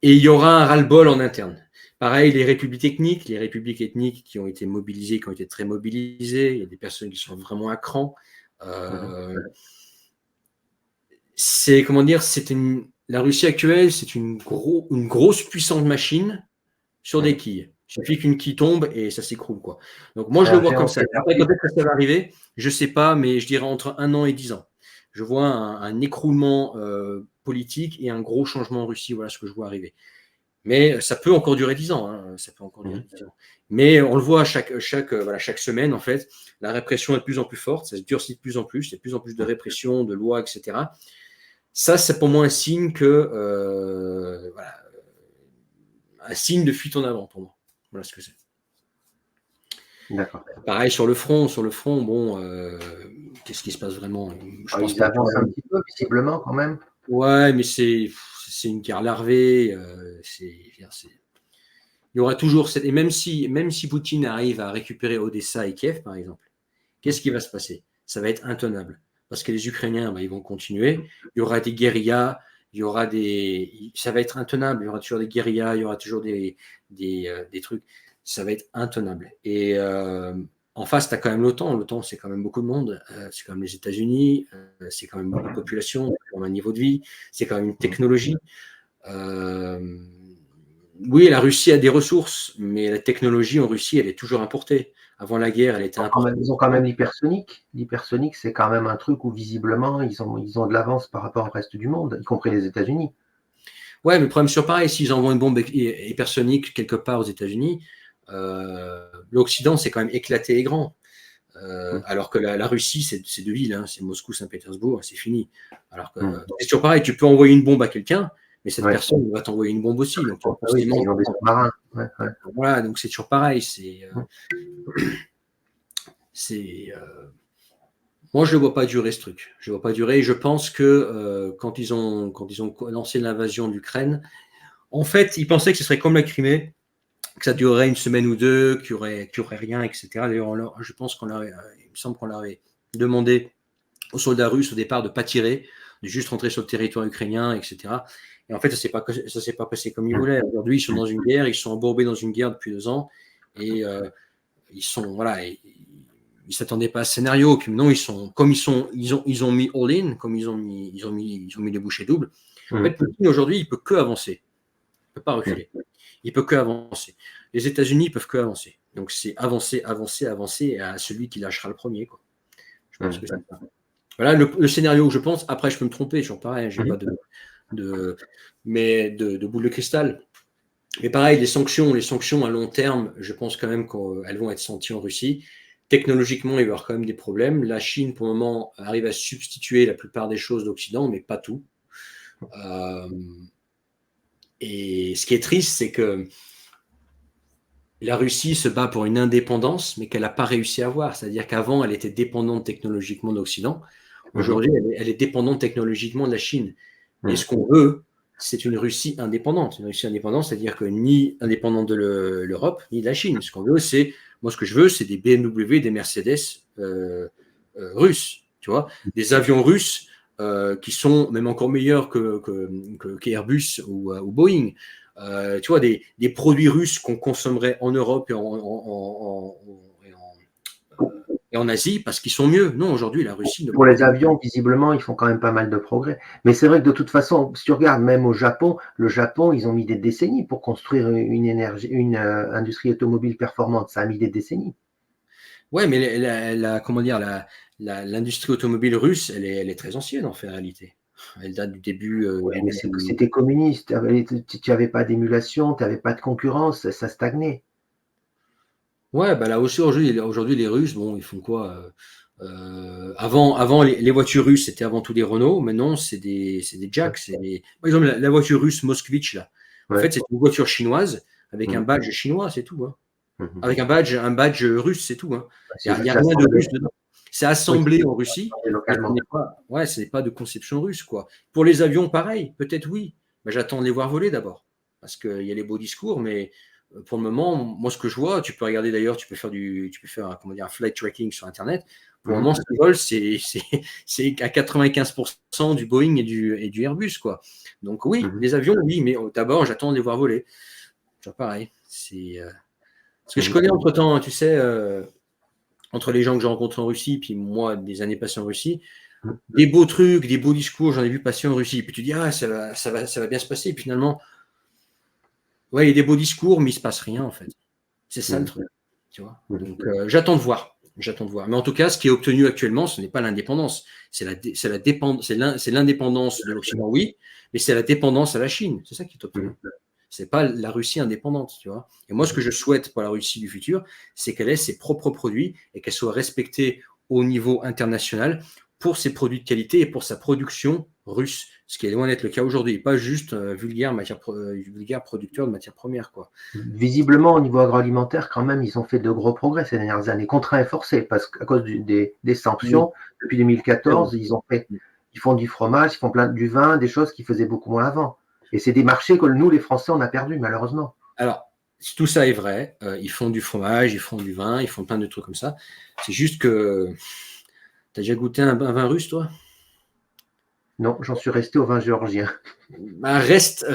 Et il y aura un ras-le-bol en interne. Pareil, les républiques ethniques qui ont été mobilisées, qui ont été très mobilisées. Il y a des personnes qui sont vraiment à cran. C'est comment dire, la Russie actuelle, c'est une grosse puissante machine sur des quilles. Il suffit qu'une quille tombe et ça s'écroule, quoi. Donc moi je le vois comme ça. Après, quand est-ce que ça va arriver, je sais pas, mais je dirais entre 1 an et 10 ans. Je vois un écroulement politique et un gros changement en Russie. Voilà ce que je vois arriver. Mais ça peut encore durer 10 ans. Hein. Ça peut encore durer 10 ans. Mais on le voit chaque semaine, en fait, la répression est de plus en plus forte, ça se durcit de plus en plus, il y a de plus en plus de répression, de lois, etc. Ça, c'est pour moi un signe un signe de fuite en avant pour moi. Voilà ce que c'est. D'accord. Pareil sur le front, bon, qu'est-ce qui se passe vraiment? Je pense ils avancent un petit peu, visiblement, quand même. Ouais, mais c'est une guerre larvée. Il y aura toujours et même si Poutine arrive à récupérer Odessa et Kiev, par exemple, qu'est-ce qui va se passer? Ça va être intenable. Parce que les Ukrainiens, ils vont continuer. Il y aura des guérillas, ça va être intenable. Il y aura toujours des guérillas, il y aura toujours des trucs. Ça va être intenable. Et en face, tu as quand même l'OTAN. L'OTAN, c'est quand même beaucoup de monde. C'est quand même les États-Unis. C'est quand même beaucoup de population. C'est quand même un niveau de vie. C'est quand même une technologie. Oui, la Russie a des ressources, mais la technologie en Russie, elle est toujours importée. Avant la guerre, elle était importée. Ils ont quand même l'hypersonique. L'hypersonique, c'est quand même un truc où visiblement, ils ont de l'avance par rapport au reste du monde, y compris les États-Unis. Ouais, mais le problème, c'est pareil, s'ils envoient une bombe hypersonique quelque part aux États-Unis, l'Occident, c'est quand même éclaté et grand. Alors que la Russie, c'est 2 villes, hein, c'est Moscou, Saint-Pétersbourg, c'est fini. Alors que c'est toujours pareil, tu peux envoyer une bombe à quelqu'un, mais cette personne va t'envoyer une bombe aussi. Donc, ils ont des sous-marins. Voilà, donc c'est toujours pareil. Moi, je ne le vois pas durer ce truc. Je ne vois pas durer. Je pense que quand ils ont lancé l'invasion de l'Ukraine, en fait, ils pensaient que ce serait comme la Crimée, que ça durerait 1 semaine ou 2, qu'il n'y aurait rien, etc. D'ailleurs, je pense il me semble qu'on leur avait demandé aux soldats russes au départ de ne pas tirer, de juste rentrer sur le territoire ukrainien, etc. Et en fait, ça ne s'est pas passé comme ils voulaient. Aujourd'hui, ils sont dans une guerre, ils sont embourbés dans une guerre depuis 2 ans, et ils s'attendaient pas à ce scénario. Puis maintenant, ils ont mis all in, comme ils ont mis les bouchées doubles. En fait, Poutine aujourd'hui, il peut que avancer, il peut pas reculer. Il peut que avancer. Les États-Unis peuvent que avancer. Donc c'est avancer à celui qui lâchera le premier, quoi. Je pense que c'est ça. Voilà le scénario où je pense. Après, je peux me tromper, toujours pareil, j'ai pas de boule de cristal. Mais pareil, les sanctions à long terme, je pense quand même qu'elles vont être senties en Russie. Technologiquement, il va y avoir quand même des problèmes. La Chine, pour le moment, arrive à substituer la plupart des choses d'Occident, mais pas tout. Et ce qui est triste, c'est que la Russie se bat pour une indépendance, mais qu'elle n'a pas réussi à avoir. C'est-à-dire qu'avant, elle était dépendante technologiquement d'Occident. Aujourd'hui, elle est dépendante technologiquement de la Chine. Et ce qu'on veut, c'est une Russie indépendante. Une Russie indépendante, c'est-à-dire que ni indépendante de l'Europe, ni de la Chine. Ce qu'on veut, moi, ce que je veux, c'est des BMW, des Mercedes russes, tu vois, des avions russes qui sont même encore meilleurs qu'Airbus ou Boeing. Tu vois, des produits russes qu'on consommerait en Europe et en Asie parce qu'ils sont mieux. Non, aujourd'hui, la Russie ne Pour les avions, visiblement, ils font quand même pas mal de progrès. Mais c'est vrai que de toute façon, si tu regardes même au Japon, le Japon, ils ont mis des décennies pour construire une industrie automobile performante. Ça a mis des décennies. Ouais, mais comment dire, l'industrie automobile russe, elle est très ancienne en fait, en réalité. Elle date du début. Ouais, mais c'était communiste. Tu n'avais pas d'émulation, tu n'avais pas de concurrence, ça stagnait. Ouais, bah là aussi aujourd'hui les Russes, bon, ils font quoi avant les voitures russes, c'était avant tout des Renault. Maintenant, c'est des Jacks. Par exemple, la voiture russe Moskvitch là. En Ouais. fait, c'est une voiture chinoise avec un badge chinois, c'est tout. Hein. Avec un badge russe, c'est tout. Hein. Il C'est n'y a juste rien de assemblé. russe dedans. C'est Oui, assemblé en Russie, assemblé mais ce localement. n'est pas, ouais, ce n'est pas de conception russe, quoi. Pour les avions, pareil, peut-être oui, mais j'attends de les voir voler d'abord. Parce qu'il y a les beaux discours, mais pour le moment, moi, ce que je vois, tu peux regarder d'ailleurs, tu peux faire comment dire, un flight tracking sur Internet. Pour le moment, ce qu'ils volent, c'est à 95% du Boeing et du Airbus, quoi. Donc oui, les avions, oui, mais d'abord, j'attends de les voir voler. Toujours pareil. Ce que je connais entre-temps, tu sais, entre les gens que j'ai rencontrés en Russie, puis moi, des années passées en Russie, des beaux trucs, des beaux discours, j'en ai vu passer en Russie. Puis tu dis, ah, ça va bien se passer. Et puis finalement, ouais, il y a des beaux discours, mais il ne se passe rien, en fait. C'est ça le truc, tu vois. Donc, j'attends de voir. J'attends de voir. Mais en tout cas, ce qui est obtenu actuellement, ce n'est pas l'indépendance. C'est l'indépendance de l'Occident, oui, mais c'est la dépendance à la Chine. C'est ça qui est obtenu. C'est pas la Russie indépendante, tu vois. Et moi, ce que je souhaite pour la Russie du futur, c'est qu'elle ait ses propres produits et qu'elle soit respectée au niveau international pour ses produits de qualité et pour sa production russe, ce qui est loin d'être le cas aujourd'hui, pas juste vulgaire producteur de matières premières, quoi. Visiblement, au niveau agroalimentaire, quand même, ils ont fait de gros progrès ces dernières années, contraints et forcés, parce qu'à cause des Oui. sanctions, depuis 2014, ils font du fromage, ils font du vin, des choses qu'ils faisaient beaucoup moins avant. Et c'est des marchés que nous, les Français, on a perdus, malheureusement. Alors, tout ça est vrai. Ils font du fromage, ils font du vin, ils font plein de trucs comme ça. C'est juste que. Tu as déjà goûté un vin russe, toi? Non, j'en suis resté au vin géorgien. Bah, reste.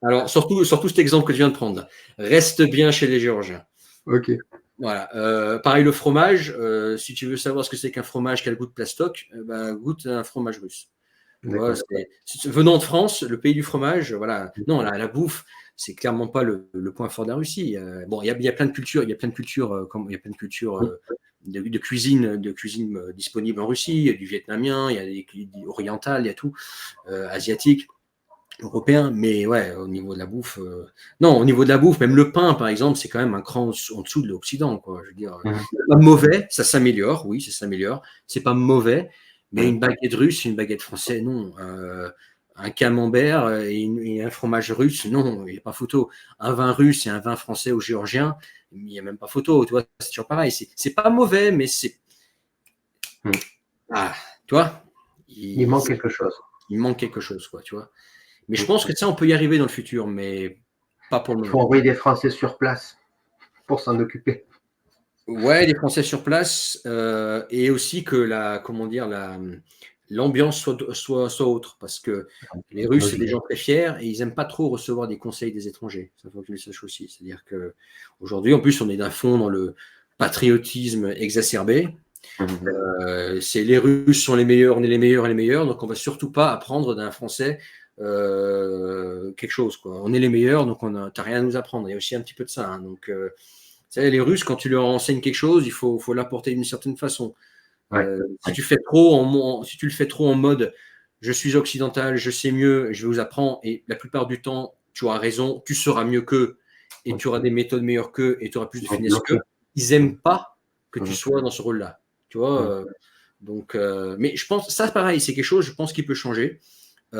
Alors, surtout cet exemple que tu viens de prendre, là. Reste bien chez les Géorgiens. Ok. Voilà. Pareil, le fromage, si tu veux savoir ce que c'est qu'un fromage qui a le goût de plastoc, goûte un fromage russe. Tu vois, venant de France, le pays du fromage, voilà. Non, la bouffe, c'est clairement pas le point fort de la Russie. Bon, il y a plein de cultures, il y a plein de cultures, il y a plein de cultures de cuisine disponibles en Russie. Il y a du vietnamien, il y a des oriental, il y a tout, asiatique, européen. Mais ouais, au niveau de la bouffe, non, au niveau de la bouffe, même le pain, par exemple, c'est quand même un cran en dessous de l'Occident, quoi. Je veux dire, pas mauvais, ça s'améliore, oui, ça s'améliore. C'est pas mauvais. Mais une baguette russe, une baguette française, non. Un camembert et un fromage russe, non, il n'y a pas photo. Un vin russe et un vin français ou géorgien, il n'y a même pas photo. Tu vois, c'est toujours pareil. C'est pas mauvais, mais c'est. Ah, tu vois, Il manque quelque chose. Il manque quelque chose, quoi, tu vois. Mais je pense que ça, on peut y arriver dans le futur, mais pas pour le Il faut moment. envoyer des Français sur place pour s'en occuper. Ouais, des Français sur place et aussi que l'ambiance soit autre parce que les Russes, c'est des gens très fiers et ils n'aiment pas trop recevoir des conseils des étrangers. Ça faut que tu le saches aussi. C'est-à-dire qu'aujourd'hui, en plus, on est d'un fond dans le patriotisme exacerbé. C'est les Russes sont les meilleurs, on est les meilleurs et les meilleurs, donc on va surtout pas apprendre d'un Français quelque chose, quoi. On est les meilleurs, donc t'as rien à nous apprendre. Il y a aussi un petit peu de ça. Hein, donc, les Russes, quand tu leur enseignes quelque chose, il faut l'apporter d'une certaine façon. Si tu le fais trop en mode je suis occidental, je sais mieux, je vous apprends, et la plupart du temps, tu auras raison, tu seras mieux qu'eux, et tu auras des méthodes meilleures qu'eux, et tu auras plus de finesse qu'eux. Ils n'aiment pas que tu sois dans ce rôle-là. Tu vois, mais je pense, ça pareil, c'est quelque chose, je pense, qui peut changer. Et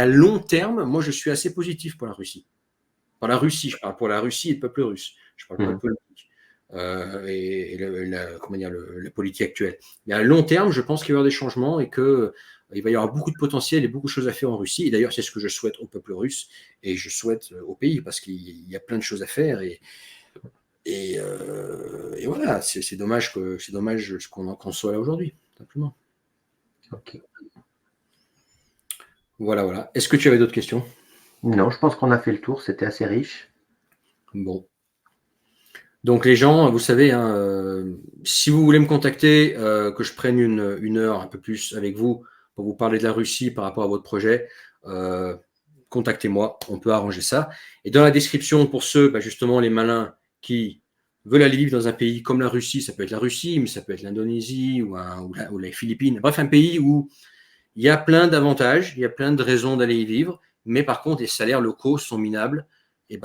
à long terme, moi, je suis assez positif pour la Russie. Pour la Russie, je parle pour la Russie et le peuple russe. Je parle pas de politique. Et la politique actuelle. Mais à long terme, je pense qu'il va y avoir des changements et que il va y avoir beaucoup de potentiel et beaucoup de choses à faire en Russie. Et d'ailleurs, c'est ce que je souhaite au peuple russe et je souhaite au pays parce qu'il y a plein de choses à faire. Et voilà, c'est dommage qu'on soit là aujourd'hui, simplement. Ok. Voilà. Est-ce que tu avais d'autres questions? Non, je pense qu'on a fait le tour. C'était assez riche. Bon. Donc les gens, vous savez, si vous voulez me contacter, que je prenne une heure un peu plus avec vous pour vous parler de la Russie par rapport à votre projet, contactez-moi, on peut arranger ça. Et dans la description, pour ceux, justement, les malins qui veulent aller vivre dans un pays comme la Russie, ça peut être la Russie, mais ça peut être l'Indonésie ou les Philippines, bref, un pays où il y a plein d'avantages, il y a plein de raisons d'aller y vivre, mais par contre, les salaires locaux sont minables. Et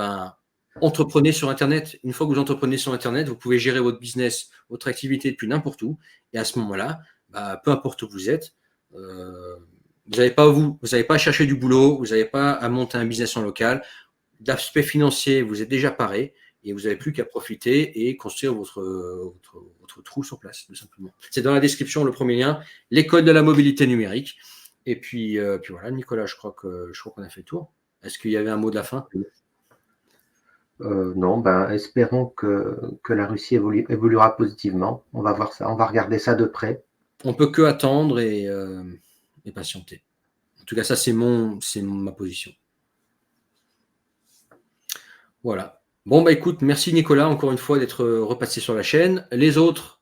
entreprenez sur Internet. Une fois que vous entreprenez sur Internet, vous pouvez gérer votre business, votre activité depuis n'importe où. Et à ce moment-là, peu importe où vous êtes, vous n'avez pas à chercher du boulot, vous n'avez pas à monter un business en local. D'aspect financier, vous êtes déjà paré et vous n'avez plus qu'à profiter et construire votre trou sur place, tout simplement. C'est dans la description, le premier lien, l'école de la mobilité numérique. Et puis voilà, Nicolas, je crois qu'on a fait le tour. Est-ce qu'il y avait un mot de la fin? Non, espérons que la Russie évoluera positivement. On va voir ça, on va regarder ça de près. On peut que attendre et patienter. En tout cas, ça, c'est ma position. Voilà. Bon, écoute, merci Nicolas, encore une fois, d'être repassé sur la chaîne. Les autres,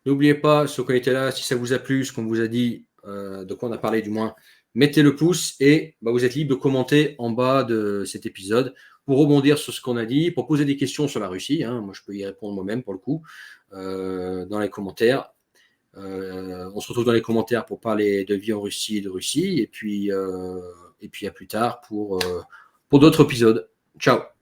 n'oubliez pas, ceux qui étaient là, si ça vous a plu, ce qu'on vous a dit, de quoi on a parlé du moins, mettez le pouce et vous êtes libre de commenter en bas de cet épisode pour rebondir sur ce qu'on a dit, pour poser des questions sur la Russie. Moi, je peux y répondre moi-même pour le coup, dans les commentaires. On se retrouve dans les commentaires pour parler de vie en Russie et de Russie. Et puis à plus tard pour d'autres épisodes. Ciao.